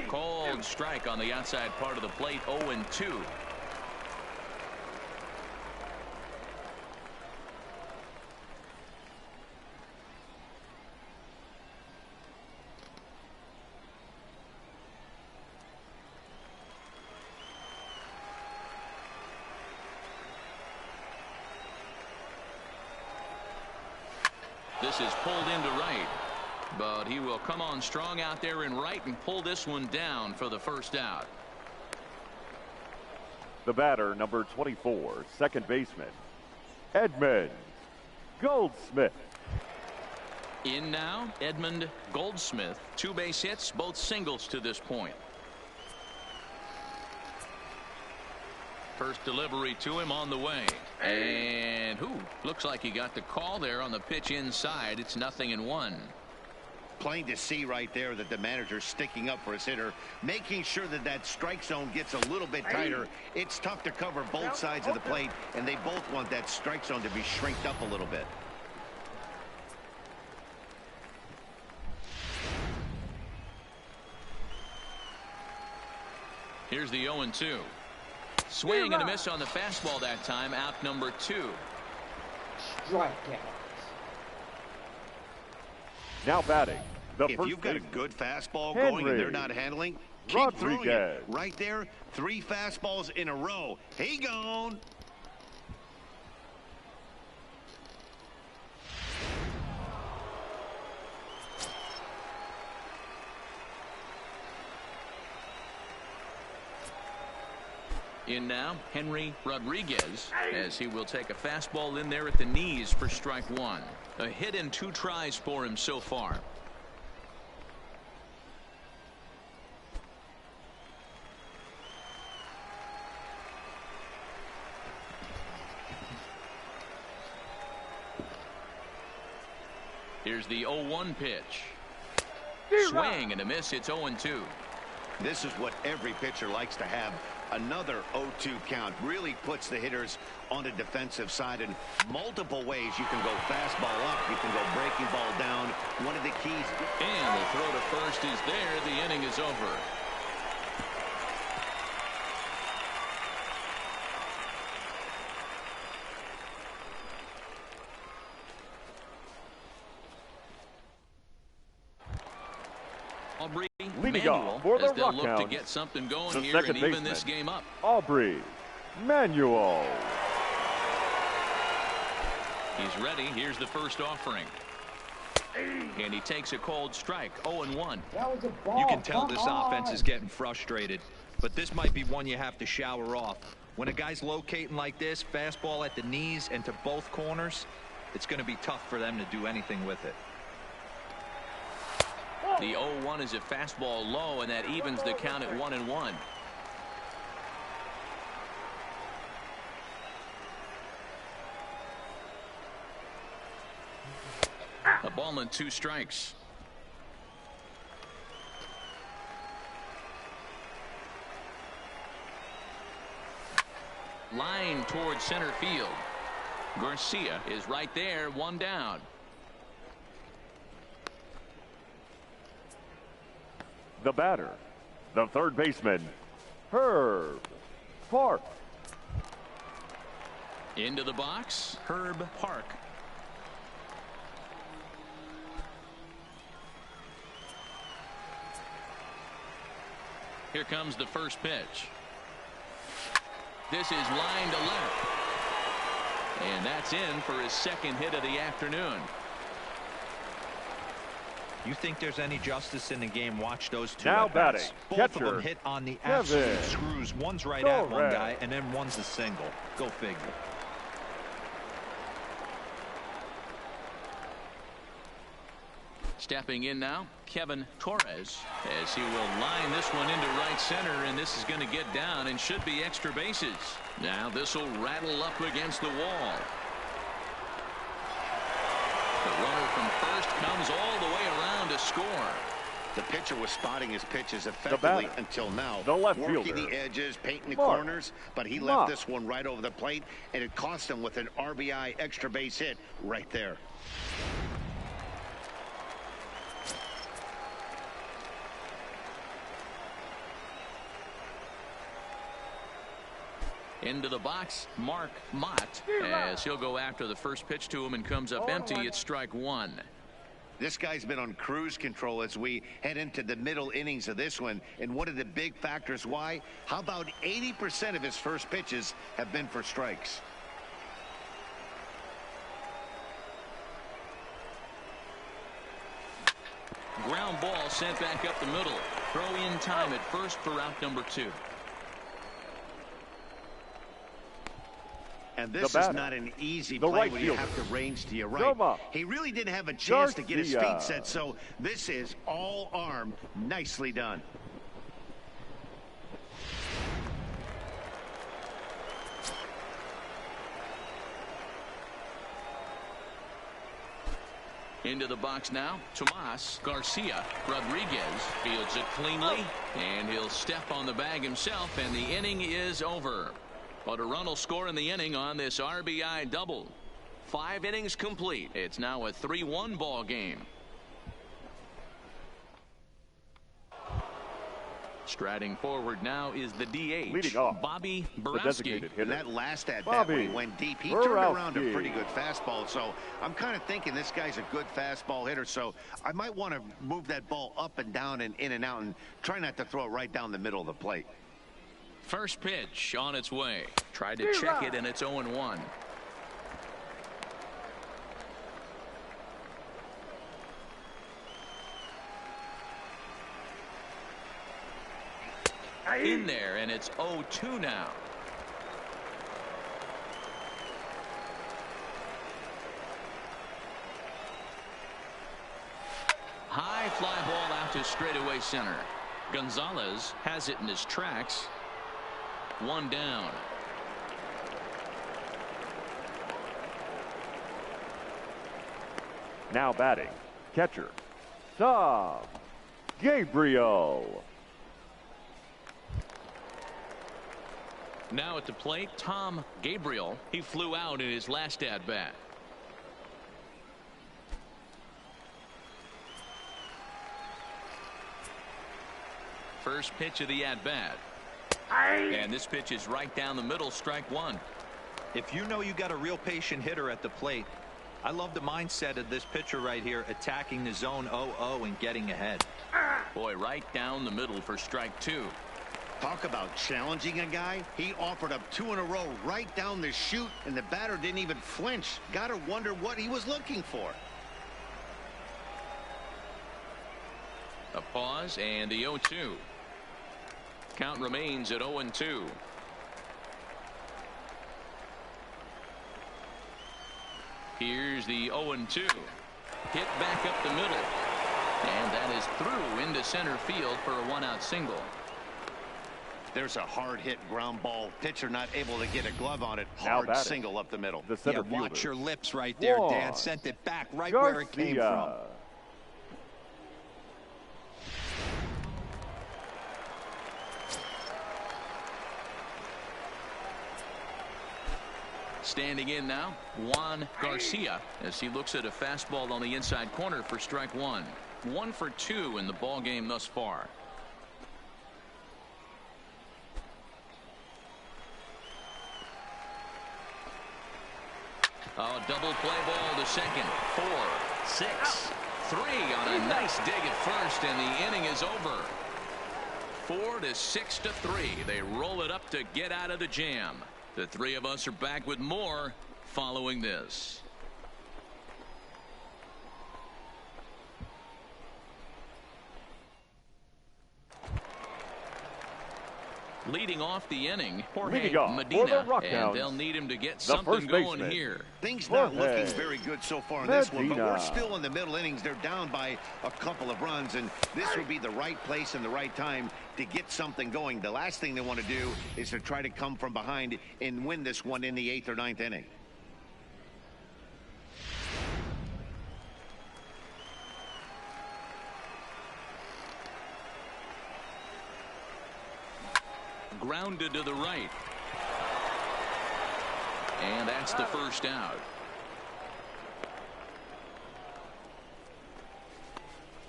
Cold strike on the outside part of the plate. 0-2. This is pulled into right, but he will come on strong out there in right and pull this one down for the first out. The batter, number 24, second baseman, Edmund Goldsmith. In now, Edmund Goldsmith. 2 base hits, both singles to this point. First delivery to him on the way. And looks like he got the call there on the pitch inside. It's 0-1. Plain to see right there that the manager's sticking up for his hitter, making sure that that strike zone gets a little bit tighter. It's tough to cover both sides of the plate, and they both want that strike zone to be shrinked up a little bit. Here's the 0-2. Swing and a miss on the fastball that time. Out number 2. Strikeout. Now batting, the If first you've got a baseman, good fastball Henry going and they're not handling, keep throwing it. Rodriguez. Right there, 3 fastballs in a row. He gone. In now, Henry Rodriguez, as he will take a fastball in there at the knees for strike 1. A hit in 2 tries for him so far. Here's the 0-1 pitch. Swing and a miss. It's 0-2. This is what every pitcher likes to have. Another 0-2 count really puts the hitters on the defensive side in multiple ways. You can go fastball up, you can go breaking ball down. One of the keys. And the throw to first is there. The inning is over. Aubrey Leading Manuel, off for the as they'll look to Rockhounds, get something going the here second and even baseman, this game up. Aubrey Manuel. He's ready. Here's the first offering. And he takes a cold strike. 0-1. That was a ball. You can tell Come this on. offense is getting frustrated, but this might be one you have to shower off. When a guy's locating like this, fastball at the knees and to both corners, it's going to be tough for them to do anything with it. The 0-1 is a fastball low, and that evens the count at 1-1. A ball and 2 strikes. Line towards center field. Garcia is right there, 1 down. The batter, the third baseman, Herb Park. Into the box, Herb Park. Here comes the first pitch. This is line to left. And that's in for his second hit of the afternoon. You think there's any justice in the game? Watch those two. Now at-bats. batting, Both catcher, of them hit on the Kevin. absolute screws. One's right at one guy, and then one's a single. Go figure. Stepping in now, Kevin Torres, as he will line this one into right center, and this is going to get down and should be extra bases. Now this will rattle up against the wall. The runner from first comes all the way around to score. The pitcher was spotting his pitches effectively until now. The left working fielder, the edges, painting the Mark. corners, but he left this one right over the plate, and it cost him with an RBI extra base hit right there. Into the box, Mark Mott, as he'll go after the first pitch to him and comes up empty. It's strike one. This guy's been on cruise control as we head into the middle innings of this one. And one of the big factors why, how about 80% of his first pitches have been for strikes? Ground ball sent back up the middle. Throw in time at first for out number 2. And this is not an easy play when you have to range to your right. He really didn't have a chance to get his feet set, so this is all arm. Nicely done. Into the box now, Tomas Garcia Rodriguez fields it cleanly, and he'll step on the bag himself, and the inning is over. But a run will score in the inning on this RBI double. 5 innings complete. It's now a 3-1 ball game. Striding forward now is the DH, leading off, Bobby the Borowski. designated hitter. That last at-bat when he went deep, he turned around a pretty good fastball. So I'm kind of thinking this guy's a good fastball hitter. So I might want to move that ball up and down and in and out and try not to throw it right down the middle of the plate. First pitch on its way. Tried to check it, and it's 0-1. In there, and it's 0-2 now. High fly ball out to straightaway center. Gonzalez has it in his tracks. 1 down. Now batting, catcher, Gabriel. Now at the plate, Tom Gabriel. He flew out in his last at-bat. First pitch of the at-bat. And this pitch is right down the middle, strike one. If you know you got a real patient hitter at the plate, I love the mindset of this pitcher right here, attacking the zone 0-0 and getting ahead. Boy, right down the middle for strike two. Talk about challenging a guy. He offered up 2 in a row right down the chute, and the batter didn't even flinch. Gotta wonder what he was looking for. A pause and the 0-2. Count remains at 0-2. Here's the 0-2. Hit back up the middle. And that is through into center field for a 1-out single. There's a hard hit ground ball. Pitcher not able to get a glove on it. Hard single up the middle. The center fielder. Watch your lips right there, Dan. Sent it back right where it came from. Standing in now, Juan Garcia, as he looks at a fastball on the inside corner for strike one. 1 for 2 in the ball game thus far. Oh, double play ball to second. 4, 6, 3 on a nice dig at first, and the inning is over. 4 to 6 to 3. They roll it up to get out of the jam. The three of us are back with more following this. Leading off the inning, Leading off Medina, for the Rockhounds, and they'll need him to get something going here. Things not looking very good so far in this one, but we're still in the middle innings. They're down by a couple of runs, and this would be the right place and the right time to get something going. The last thing they want to do is to try to come from behind and win this one in the 8th or 9th inning. Grounded to the right. And that's the first out.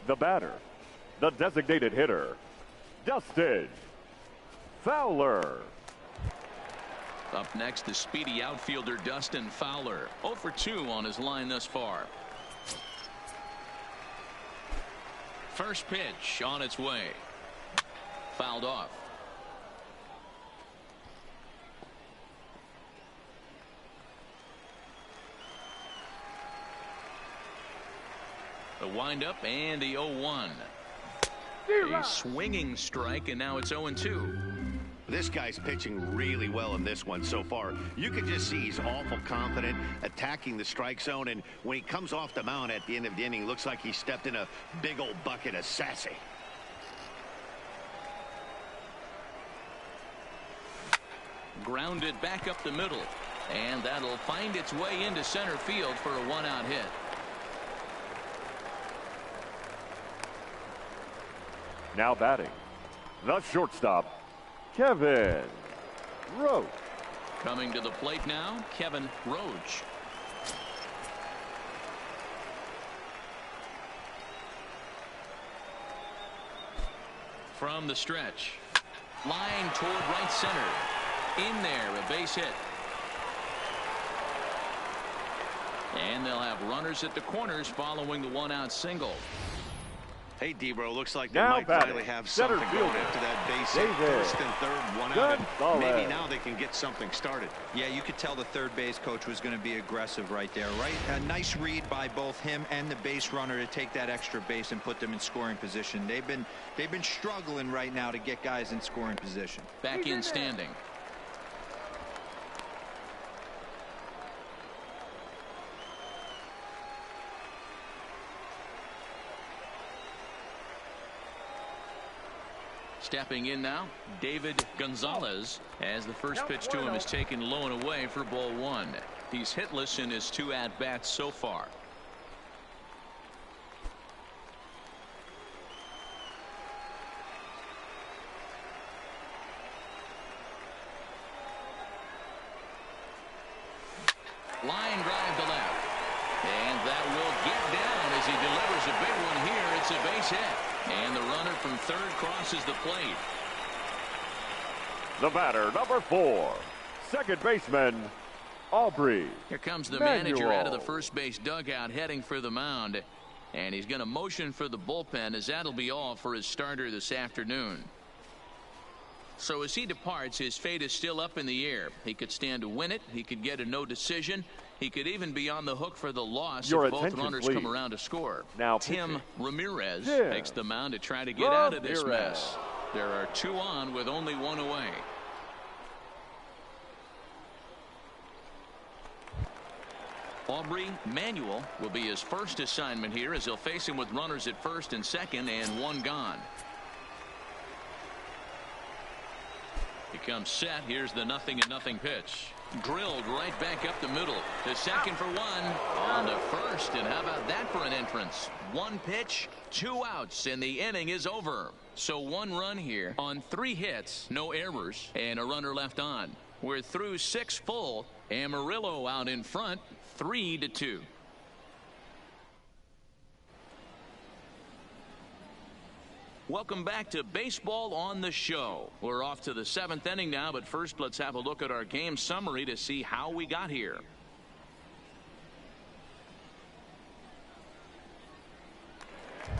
The batter, the designated hitter, Dustin Fowler. Up next, the speedy outfielder Dustin Fowler. 0 for 2 on his line thus far. First pitch on its way. Fouled off. The windup and the 0-1. A swinging strike, and now it's 0-2. This guy's pitching really well in this one so far. You can just see he's awful confident attacking the strike zone, and when he comes off the mound at the end of the inning, looks like he stepped in a big old bucket of sassy. Grounded back up the middle, and that'll find its way into center field for a one-out hit. Now batting, the shortstop, Kevin Roach. Coming to the plate now, Kevin Roach. From the stretch. Line toward right center. In there, a base hit. And they'll have runners at the corners following the one-out single. Hey, Debro, looks like they now might finally have something going after that base hit. First and third, one out, and maybe now they can get something started. Yeah, you could tell the third base coach was going to be aggressive right there, right? A nice read by both him and the base runner to take that extra base and put them in scoring position. They've been struggling right now to get guys in scoring position. Back in standing. Stepping in now, David Gonzalez, as the first pitch to him is taken low and away for ball one. He's hitless in his 2 at-bats so far. Line drive to left. And that will get down as he delivers a big one here. It's a base hit. And the runner from third crosses the plate. The batter, number 4, second baseman, Aubrey. Here comes the Manuel. manager out of the first base dugout heading for the mound. And he's going to motion for the bullpen, as that'll be all for his starter this afternoon. So as he departs, his fate is still up in the air. He could stand to win it. He could get a no decision. He could even be on the hook for the loss if both runners come around to score. Now Tim Ramirez Tim takes the mound to try to get out of this mess. There are 2 on with only 1 away. Aubrey Manuel will be his first assignment here, as he'll face him with runners at first and second and 1 gone. He comes set. Here's the 0-0 pitch. Drilled right back up the middle. To second for 1. On to first. And how about that for an entrance? 1 pitch, 2 outs, and the inning is over. So 1 run here on 3 hits, no errors, and a runner left on. We're through 6 full. Amarillo out in front, 3-2. Welcome back to Baseball on the Show. We're off to the 7th inning now, but first let's have a look at our game summary to see how we got here.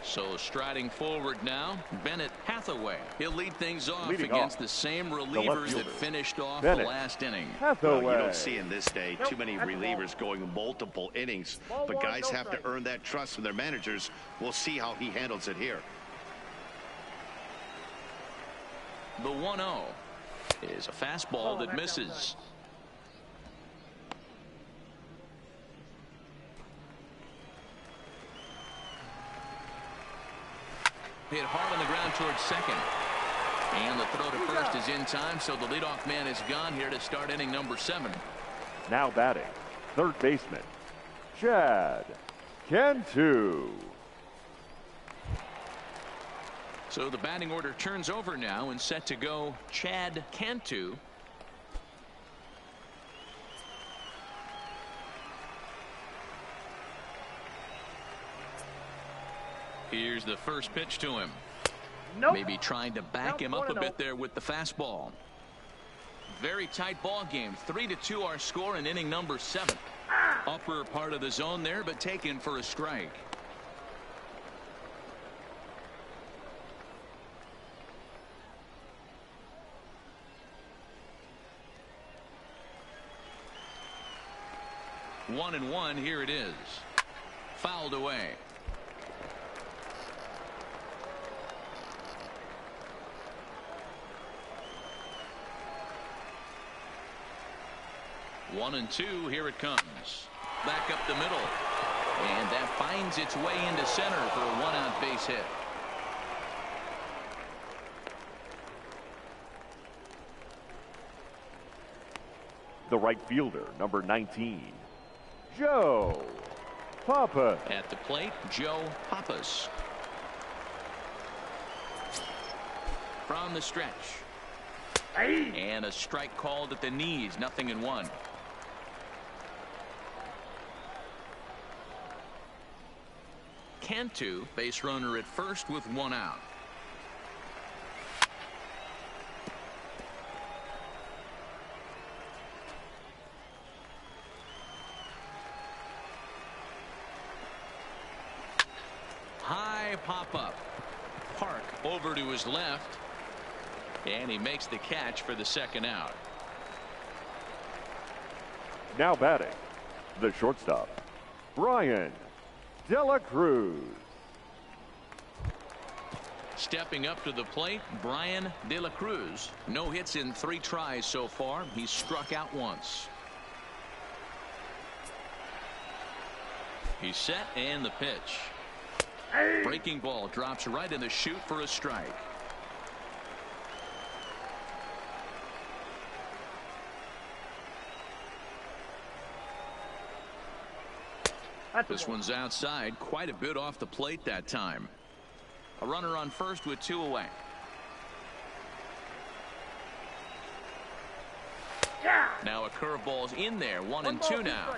So striding forward now, Bennett Hathaway. He'll lead things off against the same reliever that finished off the last inning. Well, you don't see in this day too many relievers going multiple innings, but guys have to earn that trust from their managers. We'll see how he handles it here. The 1-0. is a fastball that misses. Hit hard on the ground towards second. And the throw to first is in time, so the leadoff man is gone here to start inning number 7. Now batting, third baseman, Chad Cantu. So the batting order turns over now and set to go Chad Cantu. Here's the first pitch to him. Nope. Maybe trying to back him up a bit there with the fastball. Very tight ball game. 3-2 our score in inning number 7. Upper part of the zone there, but taken for a strike. One and one. Here it is. Fouled away. One and two. Here it comes. Back up the middle. And that finds its way into center for a one-out base hit. The right fielder, number 19, Joe Papa. At the plate, Joe Pappas. From the stretch. And a strike called at the knees. 0-1. Cantu, base runner at first with one out. High pop up. Park over to his left. And he makes the catch for the second out. Now batting, the shortstop, Brian De La Cruz. Stepping up to the plate, Brian De La Cruz. No hits in 3 tries so far. He's struck out once. He's set and the pitch. Breaking ball drops right in the chute for a strike. This one's outside, quite a bit off the plate that time. A runner on first with 2 away. Yeah. Now a curveball's in there. 1 and 2 now.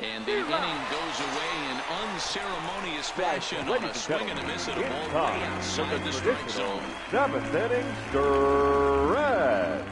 And the inning goes away in unceremonious fashion on a swing and a miss at a ball way outside the strike zone. 7th inning stretch.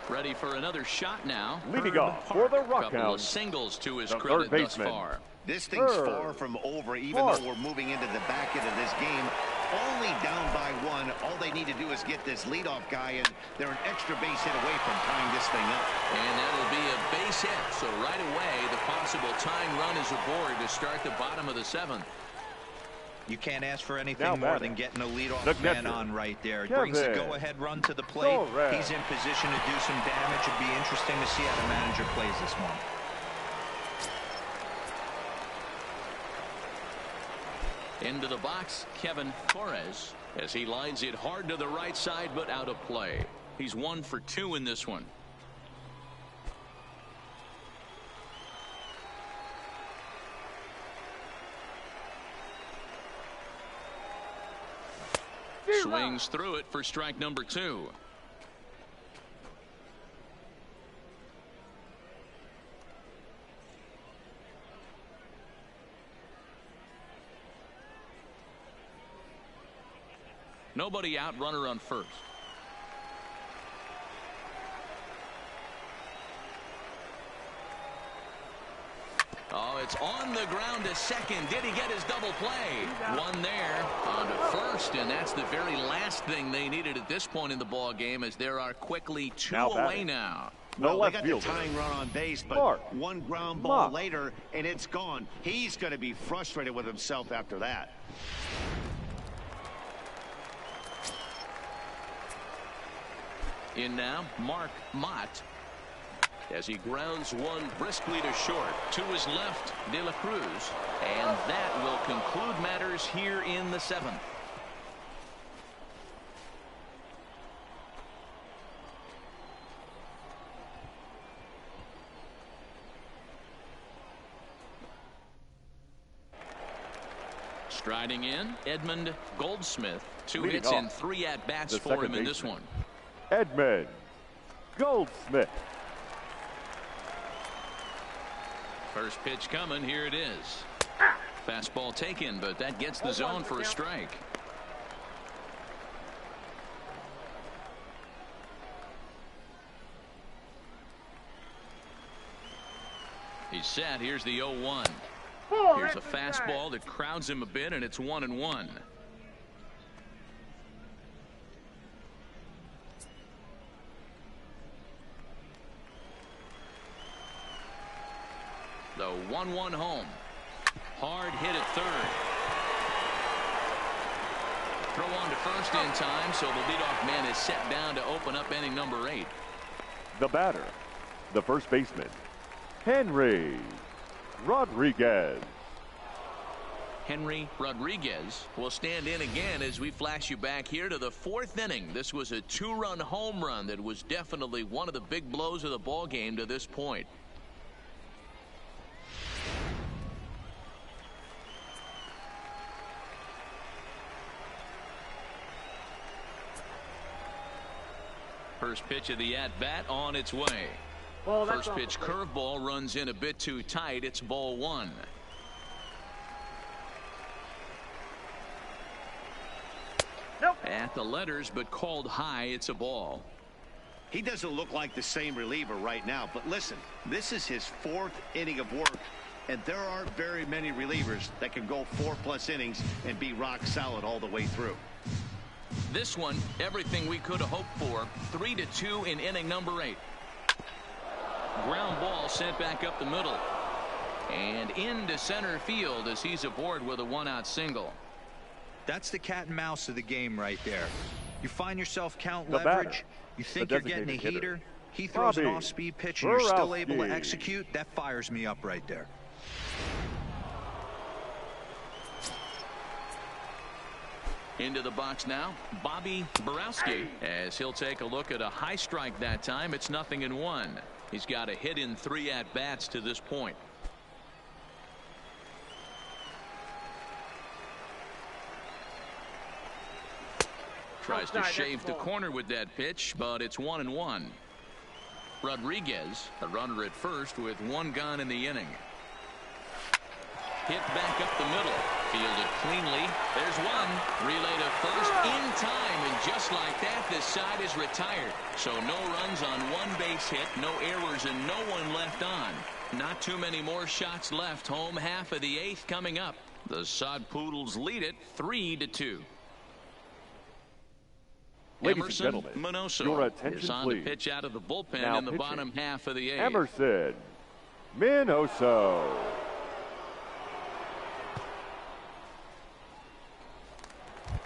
Ready for another shot now. Leading off for the Couple of Rockhounds, singles to his the credit third thus baseman. far. This thing's far from over, even though we're moving into the back end of this game. Only down by 1. All they need to do is get this leadoff guy, and they're an extra base hit away from tying this thing up. And that'll be a base hit. So right away, the possible tying run is aboard to start the bottom of the 7th. You can't ask for anything Now more batting, than getting a leadoff the man catcher, on right there. It Kevin brings the go-ahead run to the plate. Torres. He's in position to do some damage. It'd be interesting to see how the manager plays this one. Into the box, Kevin Torres, as he lines it hard to the right side, but out of play. He's 1 for 2 in this one. Swings through it for strike number 2. Nobody out, runner on first. Oh, it's on the ground to second. Did he get his double play? One there on to first, and that's the very last thing they needed at this point in the ball game, as there are quickly two away now. Well, they got the tying run on base, but one ground ball later, and it's gone. He's going to be frustrated with himself after that. In now, Mark Mott, as he grounds one briskly to short. To his left, De La Cruz. And that will conclude matters here in the seventh. Striding in, Edmund Goldsmith. 2 hits and 3 at-bats for him in this one. Edmund Goldsmith. First pitch coming. Here it is. Fastball taken, but that gets the zone for a strike. He's set. Here's the 0-1. Here's a fastball that crowds him a bit, and it's 1-1. The 1-1 home. Hard hit at third. Throw on to first in time, so the leadoff man is set down to open up inning number 8. The batter, the first baseman, Henry Rodriguez. Henry Rodriguez will stand in again as we flash you back here to the 4th inning. This was a 2-run home run that was definitely one of the big blows of the ball game to this point. First pitch of the at-bat on its way. First pitch curveball runs in a bit too tight. It's ball 1. At the letters, but called high. It's a ball. He doesn't look like the same reliever right now, but listen, this is his 4th inning of work, and there aren't very many relievers that can go 4+ innings and be rock solid all the way through. This one, everything we could have hoped for. 3-2 in inning number 8. Ground ball sent back up the middle. And into center field as he's aboard with a 1-out single. That's the cat and mouse of the game right there. You find yourself count leverage. You think you're getting a heater. He throws an off-speed pitch and you're still able to execute. That fires me up right there. Into the box now, Bobby Borowski, as he'll take a look at a high strike that time. It's 0-1. He's got a hit in 3 at-bats to this point. Tries to shave the corner with that pitch, but it's 1-1. Rodriguez, a runner at first with 1 gone in the inning. Hit back up the middle. Fielded cleanly. There's one. Relay to first in time, and just like that, this side is retired. So no runs on 1 base hit, no errors, and no one left on. Not too many more shots left. Home half of the 8th coming up. The Sod Poodles lead it 3-2. Ladies Emerson and gentlemen, Minoso your attention, is on please. the pitch out of the bullpen Now in the pitching. bottom half of the 8th. Emerson Minoso.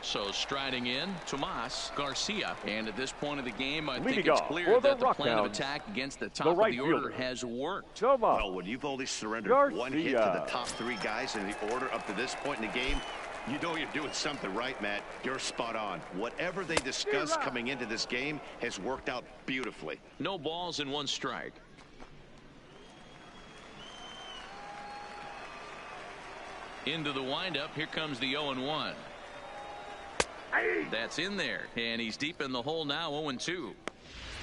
So striding in, Tomas Garcia. And at this point of the game, I think Leading it's off clear for the that the plan of Rockhounds, attack against the top the of right the order fielder, has worked. Tomas Well, when you've only surrendered Garcia. 1 hit to the top 3 guys in the order up to this point in the game, you know you're doing something right, Matt. You're spot on. Whatever they discussed coming into this game has worked out beautifully. No balls and 1 strike. Into the windup. Here comes the 0-1. That's in there, and he's deep in the hole now. 0-2.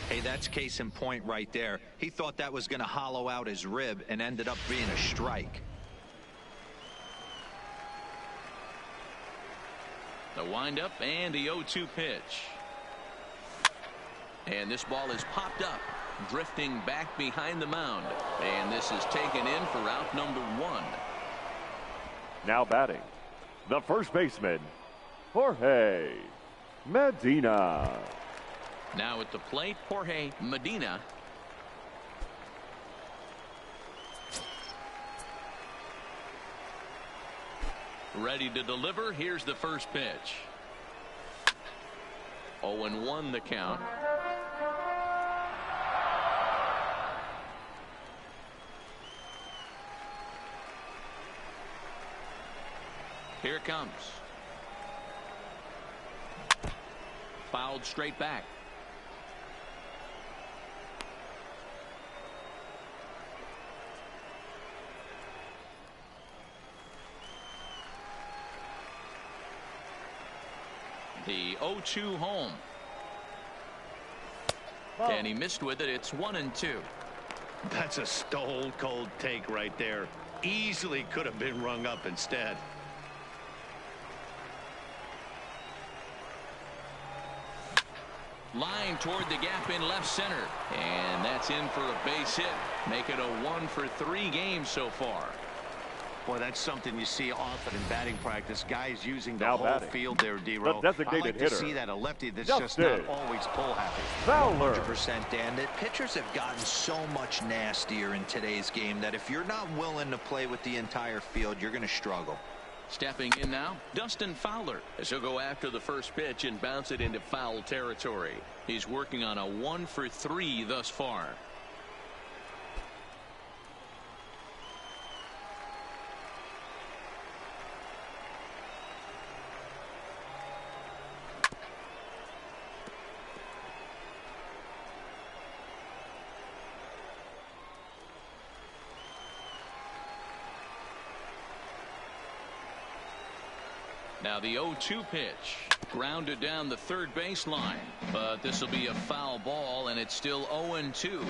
Hey, that's case in point right there. He thought that was going to hollow out his rib and ended up being a strike. The windup and the 0-2 pitch. And this ball is popped up. drifting back behind the mound. And this is taken in for out number 1. Now batting, the first baseman, Jorge Medina. Now at the plate, Jorge Medina. Ready to deliver. Here's the first pitch. 0-1 the count. Here it comes. Fouled straight back. The 0-2 home. And he missed with it. It's 1-2. That's a stone cold take right there. Easily could have been rung up instead. Line toward the gap in left center. And that's in for a base hit. Make it a 1-for-3 game so far. Boy, that's something you see often in batting practice. Guys using the Now whole batting, field there, D-Roll. the designated I like hitter, to see that, a lefty that's Justin just not always pull happy. Fowler. 100%, Dan. The pitchers have gotten so much nastier in today's game that if you're not willing to play with the entire field, you're going to struggle. Stepping in now, Dustin Fowler, as he'll go after the first pitch and bounce it into foul territory. He's working on a 1-for-3 thus far. Now the 0-2 pitch. Grounded down the third baseline. But this will be a foul ball, and it's still 0-2.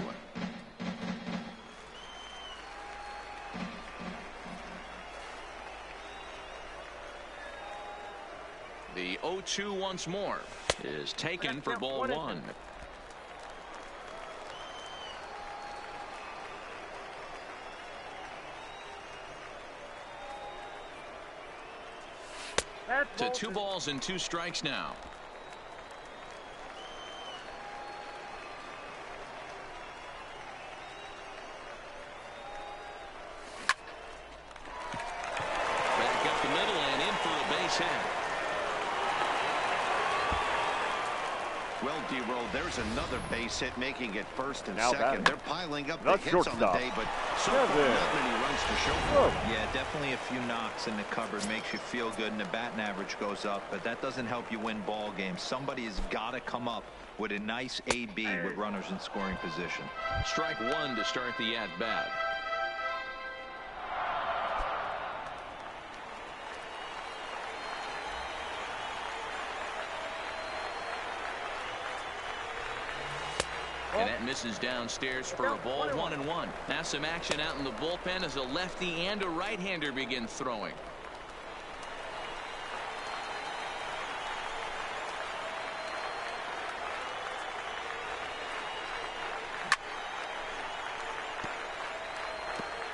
The 0-2 once more is taken for ball 1. To 2 balls and 2 strikes now. Back up the middle and in for a base hit. Well, D-Roll, there's another base hit, making it first and Now second. batting, They're piling up the the hits on the shortstop, day, but so far not many runs to show for it. Yeah, definitely a few knocks in the cupboard makes you feel good, and the batting average goes up, but that doesn't help you win ball games. Somebody has got to come up with a nice AB with runners in scoring position. Strike 1 to start the at-bat. And that misses downstairs for a ball. 1-1. Now some action out in the bullpen as a lefty and a right-hander begin throwing.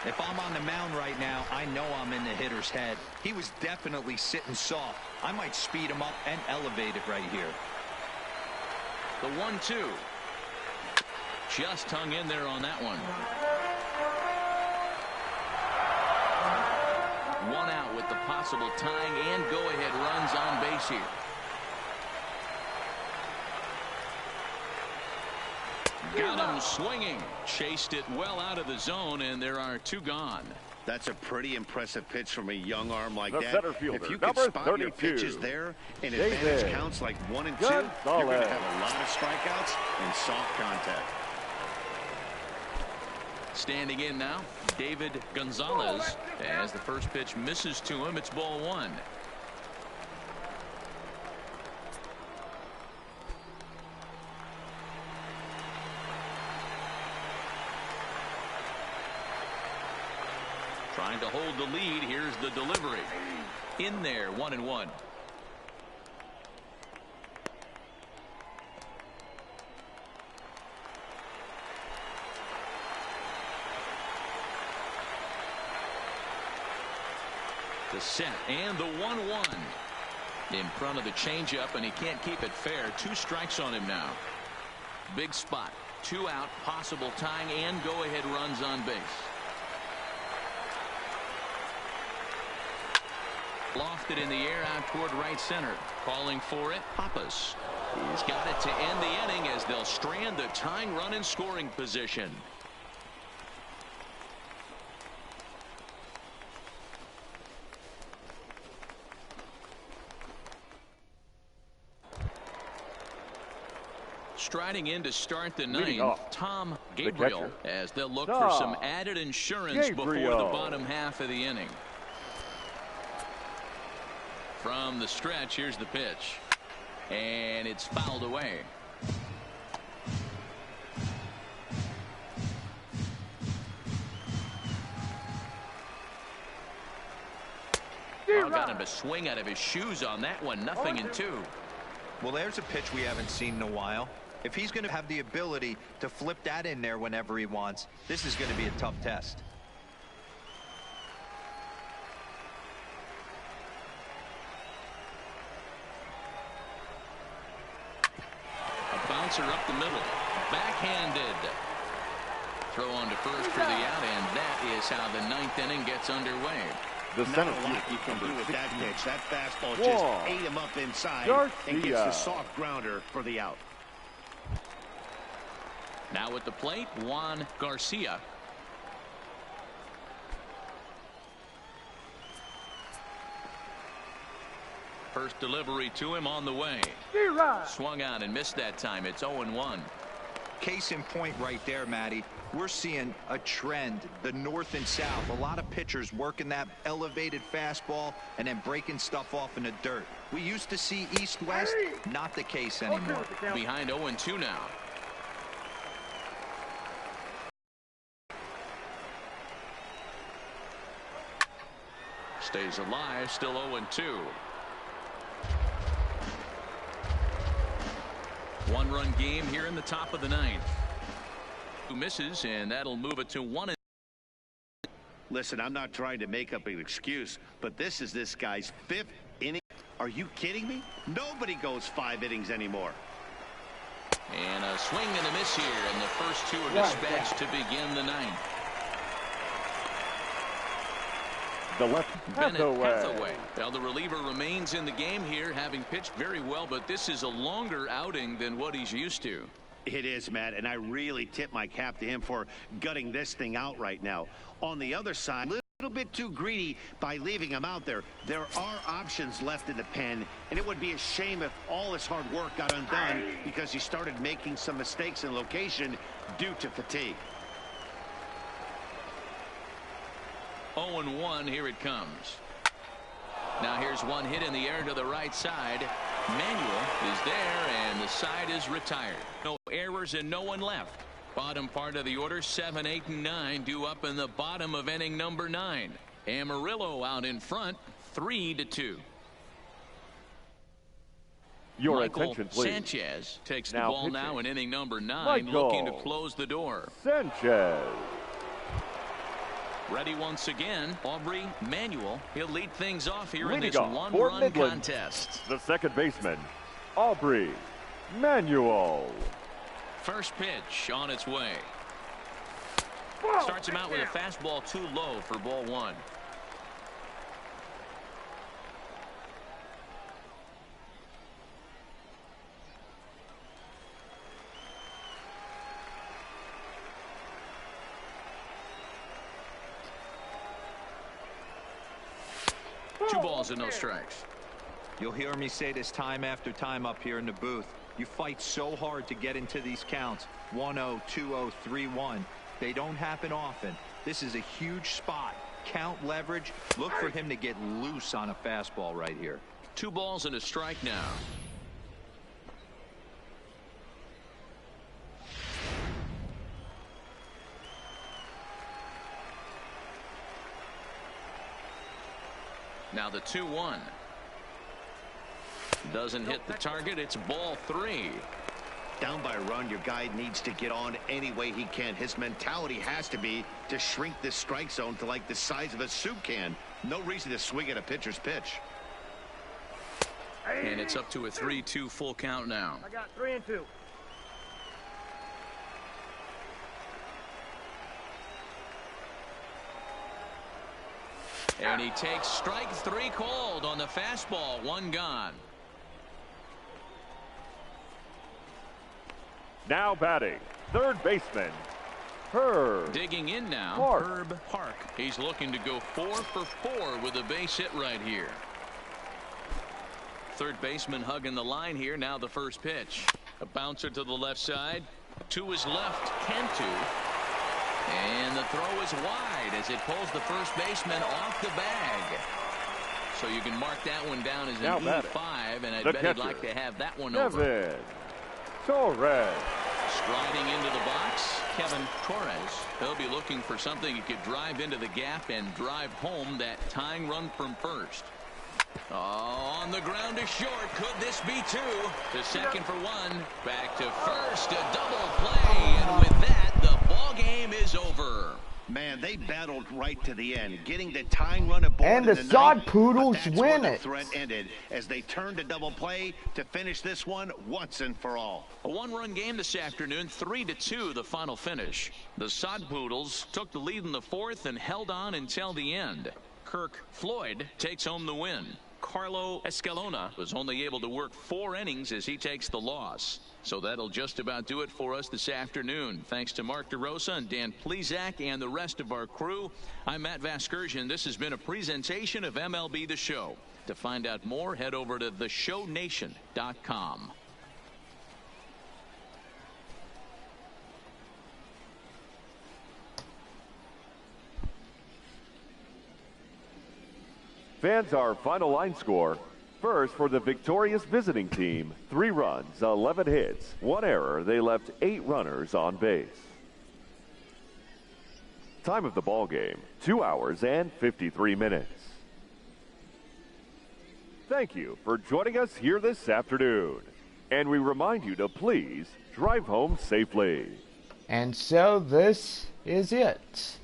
If I'm on the mound right now, I know I'm in the hitter's head. He was definitely sitting soft. I might speed him up and elevate it right here. The 1-2. Just hung in there on that one. 1 out with the possible tying and go-ahead runs on base here. Got him swinging. Chased it well out of the zone, and there are 2 gone. That's a pretty impressive pitch from a young arm like The that. center fielder, If you can number spot your 32, pitches there and advantage counts like 1 and 2, you're going to have a lot of strikeouts and soft contact. Standing in now, David Gonzalez. As the first pitch misses to him, it's ball 1. Trying to hold the lead. Here's the delivery. In there, 1-1. The set and the 1-1 in front of the changeup, and he can't keep it fair. 2 strikes on him now. Big spot, 2 out, possible tying and go-ahead runs on base. Lofted in the air out toward right center. Calling for it, Pappas. He's got it to end the inning as they'll strand the tying run in scoring position. Striding in to start the 9th, Tom Gabriel, as they'll look for some added insurance before the bottom half of the inning. From the stretch, here's the pitch. And it's fouled away. Oh, got him to swing out of his shoes on that one. 0-2. Well, there's a pitch we haven't seen in a while. If he's going to have the ability to flip that in there whenever he wants, this is going to be a tough test. A bouncer up the middle. Backhanded. Throw on to first for the out, and that is how the 9th inning gets underway. Not a lot you can do with that pitch. That fastball just ate him up inside and gets the soft grounder for the out. Now at the plate, Juan Garcia. First delivery to him on the way. Swung out and missed that time. It's 0-1. Case in point right there, Matty. We're seeing a trend, the north and south. A lot of pitchers working that elevated fastball and then breaking stuff off in the dirt. We used to see east-west, not the case anymore. Behind 0-2 now. Stays alive, still 0-2. One-run game here in the top of the 9th. Who misses, and that'll move it to 1. Listen, I'm not trying to make up an excuse, but this is this guy's 5th inning. Are you kidding me? Nobody goes 5 innings anymore. And a swing and a miss here, and the first 2 are dispatched to begin the 9th. The left Hathaway. Well, the reliever remains in the game here, having pitched very well, but this is a longer outing than what he's used to. It is, Matt, and I really tip my cap to him for gutting this thing out right now. On the other side, a little bit too greedy by leaving him out there. There are options left in the pen, and it would be a shame if all his hard work got undone because he started making some mistakes in location due to fatigue. 0-1, here it comes. Now here's one hit in the air to the right side. Manuel is there, and the side is retired. No errors and no one left. Bottom part of the order, 7, 8, and 9 due up in the bottom of inning number 9. Amarillo out in front, 3-2. Your Michael attention, please. Sanchez takes the Now ball pitching. now in inning number 9, Michael looking to close the door. Sanchez. Ready once again, Aubrey Manuel. He'll lead things off here in Leading this off for one-run Midland, contest. the second baseman, Aubrey Manuel. First pitch on its way. Starts him out with a fastball too low for ball 1. Two balls and no strikes. You'll hear me say this time after time up here in the booth. You fight so hard to get into these counts. 1-0, 2-0, 3-1. They don't happen often. This is a huge spot. Count leverage. Look for him to get loose on a fastball right here. 2 balls and a strike now. Now the 2-1. Doesn't hit the target. It's ball 3. Down by a run, your guy needs to get on any way he can. His mentality has to be to shrink this strike zone to like the size of a soup can. No reason to swing at a pitcher's pitch. And it's up to a 3-2 full count now. I got 3-2. And he takes strike 3 called on the fastball. 1 gone. Now batting, third baseman, Herb. Digging in now, Park. Herb Park. He's looking to go 4 for 4 with a base hit right here. Third baseman hugging the line here. Now the first pitch. A bouncer to the left side. To his left, Cantu. And the throw is wide as it pulls the first baseman off the bag. So you can mark that one down as an E5, and I'd bet he'd like to have that one over. Torres. Striding into the box, Kevin Torres. He'll be looking for something he could drive into the gap and drive home that tying run from first. Oh, on the ground to short. Could this be 2? To second for 1. Back to first. A double play. And with that, the ball game is over. Man, they battled right to the end, getting the tying run aboard. And the Sod Poodles win the it. threat ended as they turned to double play to finish this one once and for all. A 1-run game this afternoon, 3-2 the final finish. The Sod Poodles took the lead in the 4th and held on until the end. Kirk Floyd takes home the win. Carlo Escalona was only able to work 4 innings as he takes the loss. So that'll just about do it for us this afternoon. Thanks to Mark DeRosa and Dan Plezak and the rest of our crew. I'm Matt Vasgersian. This has been a presentation of MLB The Show. To find out more, head over to theshownation.com. Fans, our final line score. First, for the victorious visiting team, 3 runs, 11 hits, 1 error. They left 8 runners on base. Time of the ball game, 2 hours and 53 minutes. Thank you for joining us here this afternoon. And we remind you to please drive home safely. And so this is it.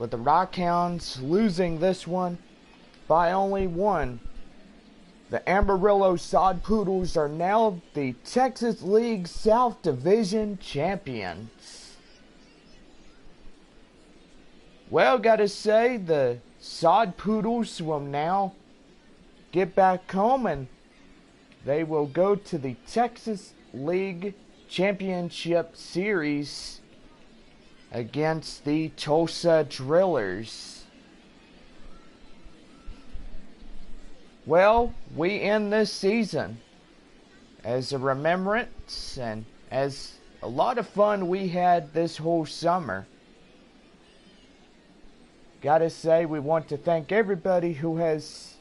With the Rockhounds losing this one by only 1. The Amarillo Sod Poodles are now the Texas League South Division champions. Well, gotta say, the Sod Poodles will now get back home and they will go to the Texas League Championship Series against the Tulsa Drillers. Well, we end this season as a remembrance and as a lot of fun we had this whole summer. Gotta say, we want to thank everybody who has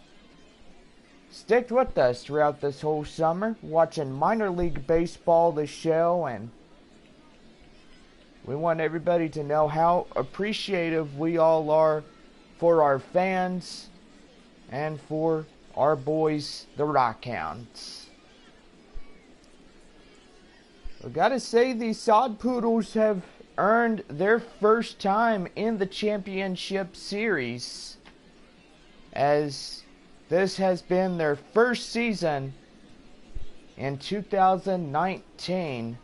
stuck with us throughout this whole summer, watching minor league baseball, the show, and we want everybody to know how appreciative we all are for our fans and for our boys, the Rockhounds. I gotta say, the Sod Poodles have earned their first time in the championship series, as this has been their first season in 2019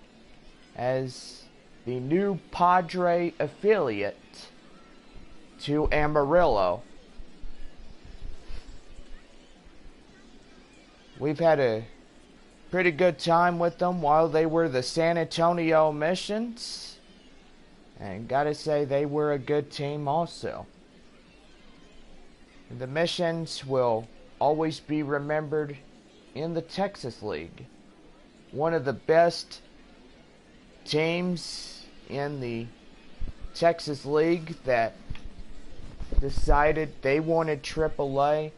as the new Padre affiliate to Amarillo. We've had a pretty good time with them while they were the San Antonio Missions. And gotta say, they were a good team also. The Missions will always be remembered in the Texas League. One of the best teams in the Texas League that decided they wanted AAA.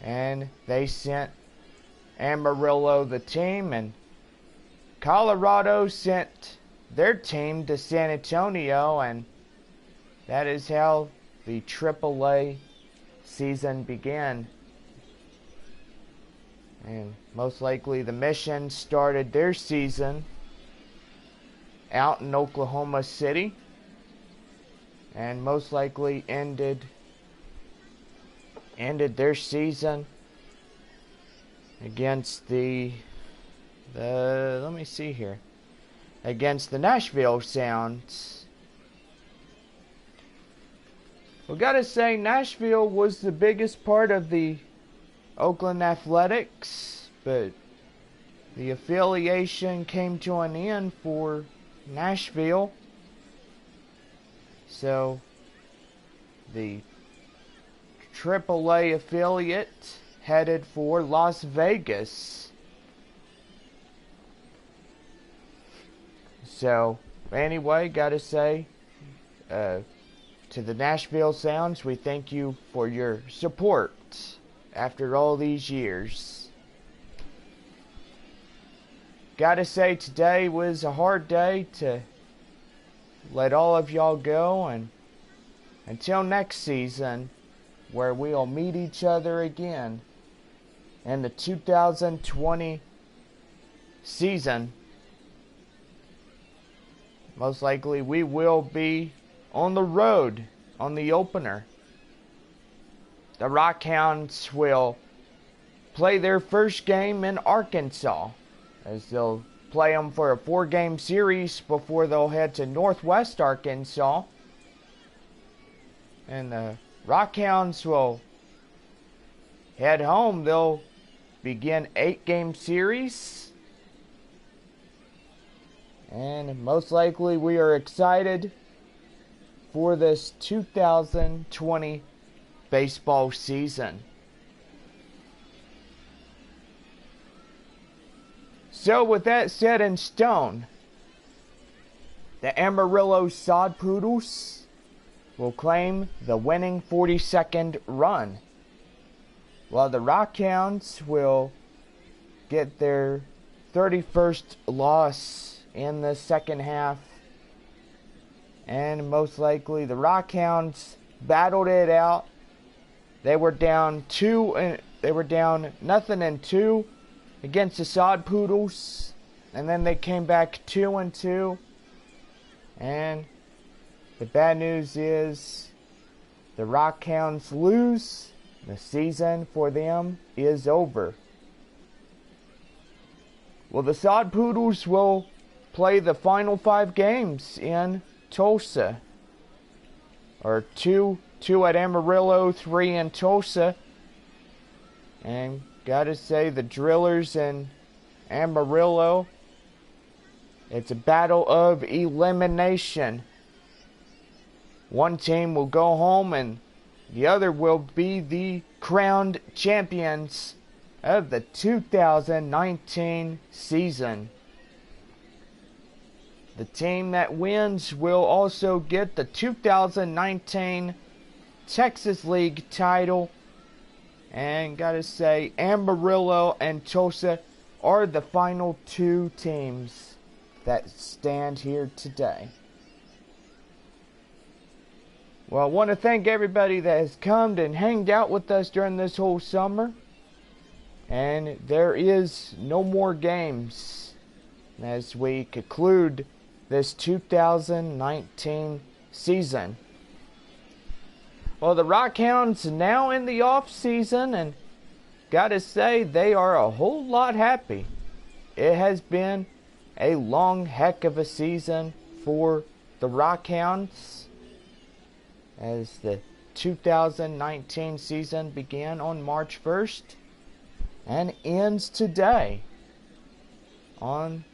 And they sent Amarillo the team, and Colorado sent their team to San Antonio, and that is how the AAA season began. And most likely the Mission started their season out in Oklahoma City. And most likely ended their season against the let me see here, against the Nashville Sounds. We gotta say, Nashville was the biggest part of the Oakland Athletics, but the affiliation came to an end for Nashville. So the AAA affiliate headed for Las Vegas. So anyway, gotta say, to the Nashville Sounds, we thank you for your support after all these years. Gotta say, today was a hard day to let all of y'all go, and until next season, where we'll meet each other again in the 2020 season. Most likely we will be on the road on the opener. The Rockhounds will play their first game in Arkansas, as they'll play them for a 4-game series before they'll head to Northwest Arkansas. And the Rockhounds will head home. They'll begin 8-game series. And most likely we are excited for this 2020 baseball season. So with that set in stone, the Amarillo Sod Poodles will claim the winning 42nd run, while the Rockhounds will get their 31st loss in the second half. And most likely the Rockhounds battled it out. They were down 0-2 against the Sod Poodles, and then they came back 2-2. And the bad news is the Rockhounds lose. The season for them is over. Well, the Sod Poodles will play the final 5 games in Tulsa, or 2 at Amarillo, 3 in Tulsa. And gotta say, the Drillers in Amarillo, it's a battle of elimination. One team will go home and the other will be the crowned champions of the 2019 season. The team that wins will also get the 2019 Texas League title. And gotta say, Amarillo and Tulsa are the final 2 teams that stand here today. Well, I want to thank everybody that has come and hanged out with us during this whole summer. And there is no more games as we conclude this 2019 season. Well, the Rockhounds now in the off season, and gotta say, they are a whole lot happy. It has been a long heck of a season for the Rockhounds, as the 2019 season began on March 1st and ends today on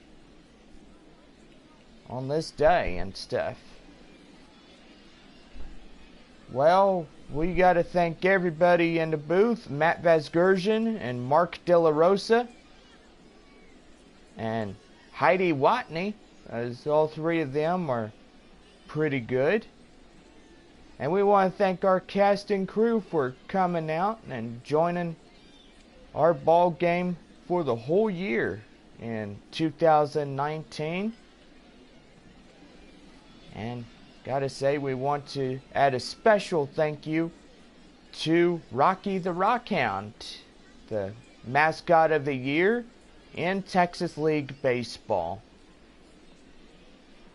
this day and stuff. Well, we got to thank everybody in the booth, Matt Vasgersian and Mark De La Rosa and Heidi Watney, as all 3 of them are pretty good. And we want to thank our cast and crew for coming out and joining our ball game for the whole year in 2019. And gotta say, we want to add a special thank you to Rocky the Rockhound, the Mascot of the Year in Texas League Baseball.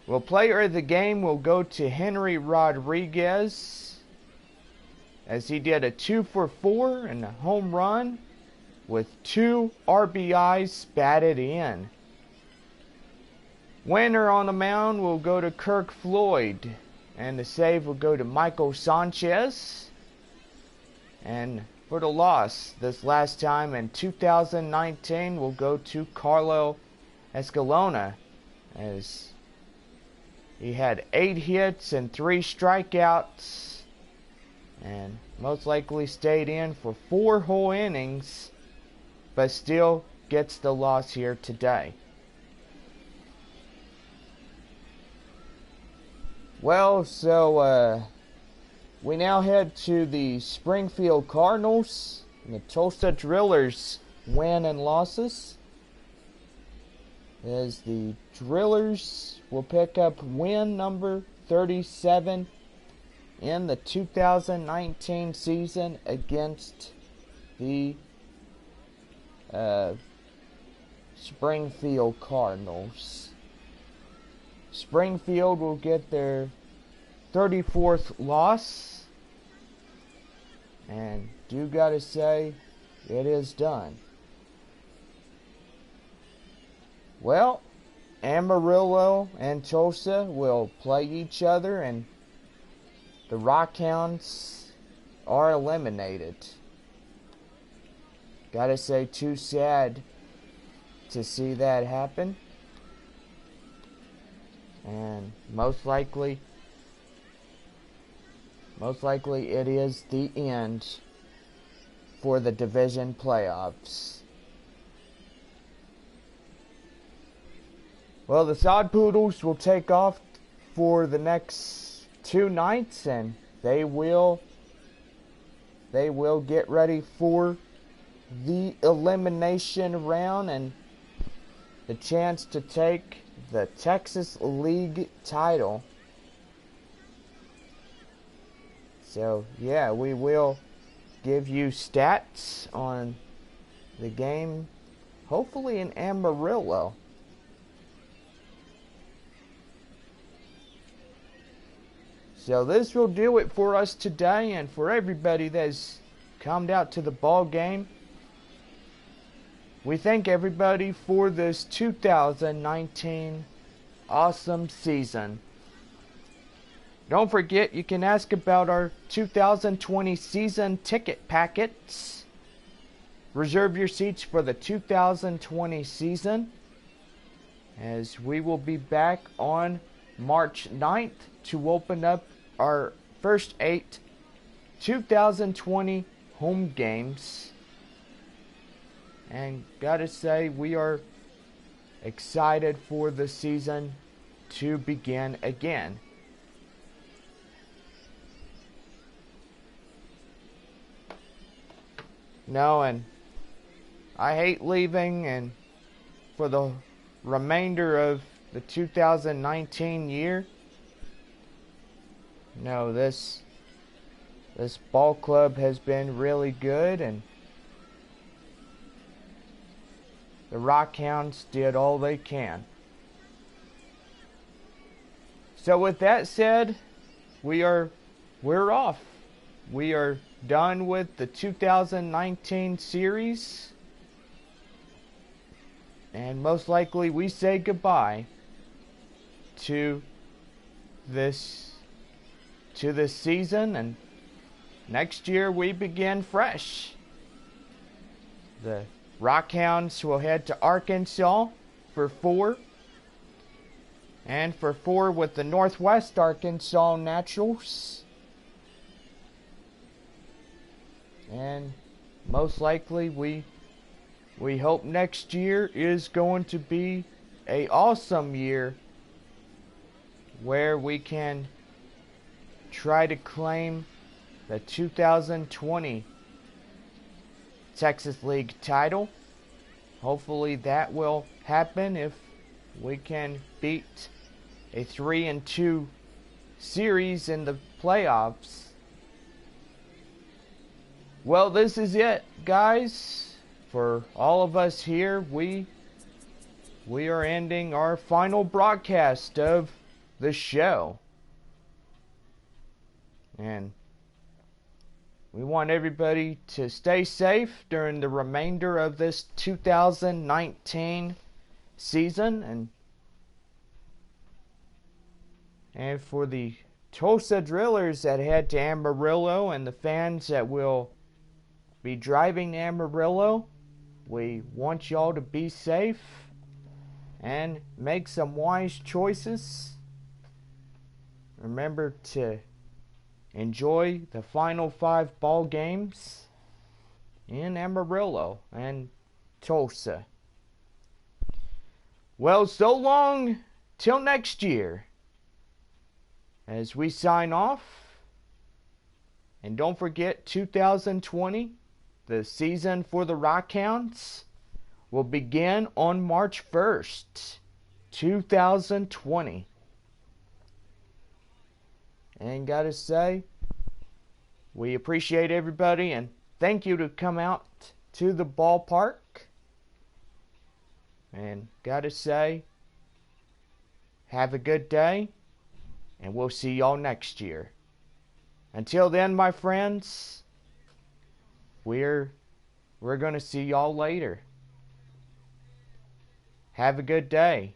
Well, player of the game will go to Henry Rodriguez, as he did a 2-for-4 and a home run with 2 RBIs batted in. Winner on the mound will go to Kirk Floyd, and the save will go to Michael Sanchez. And for the loss this last time in 2019 will go to Carlo Escalona, as he had 8 hits and 3 strikeouts, and most likely stayed in for 4 whole innings, but still gets the loss here today. Well, so we now head to the Springfield Cardinals and the Tulsa Drillers win and losses, as the Drillers will pick up win number 37 in the 2019 season against the Springfield Cardinals. Springfield will get their 34th loss, and do gotta say, it is done. Well, Amarillo and Tulsa will play each other, and the Rockhounds are eliminated. Gotta say, too sad to see that happen. And most likely it is the end for the division playoffs. Well, the Sod Poodles will take off for the next 2 nights, and they will get ready for the elimination round and the chance to take the Texas League title. So yeah, we will give you stats on the game, hopefully in Amarillo. So this will do it for us today, and for everybody that's come out to the ball game. We thank everybody for this 2019 awesome season. Don't forget, you can ask about our 2020 season ticket packets. Reserve your seats for the 2020 season, as we will be back on March 9th to open up our first 8 2020 home games. And gotta say, we are excited for the season to begin again. No, and I hate leaving, and for the remainder of the 2019 year, no, this ball club has been really good, and the Rockhounds did all they can. So with that said, we're off. We are done with the 2019 series, and most likely we say goodbye to this season, and next year we begin fresh. The Rockhounds will head to Arkansas for 4, and for 4 with the Northwest Arkansas Naturals. And most likely we hope next year is going to be an awesome year, where we can try to claim the 2020 Texas League title. Hopefully that will happen if we can beat a 3-2 series in the playoffs. Well, this is it, guys, for all of us here, we are ending our final broadcast of the show. And we want everybody to stay safe during the remainder of this 2019 season. And for the Tulsa Drillers that head to Amarillo and the fans that will be driving to Amarillo, we want y'all to be safe and make some wise choices. Remember to enjoy the final 5 ball games in Amarillo and Tulsa. Well, so long till next year as we sign off. And don't forget, 2020, the season for the Rockhounds, will begin on March 1st, 2020. And gotta say, we appreciate everybody and thank you to come out to the ballpark. And gotta say, have a good day, and we'll see y'all next year. Until then, my friends, we're gonna see y'all later. Have a good day.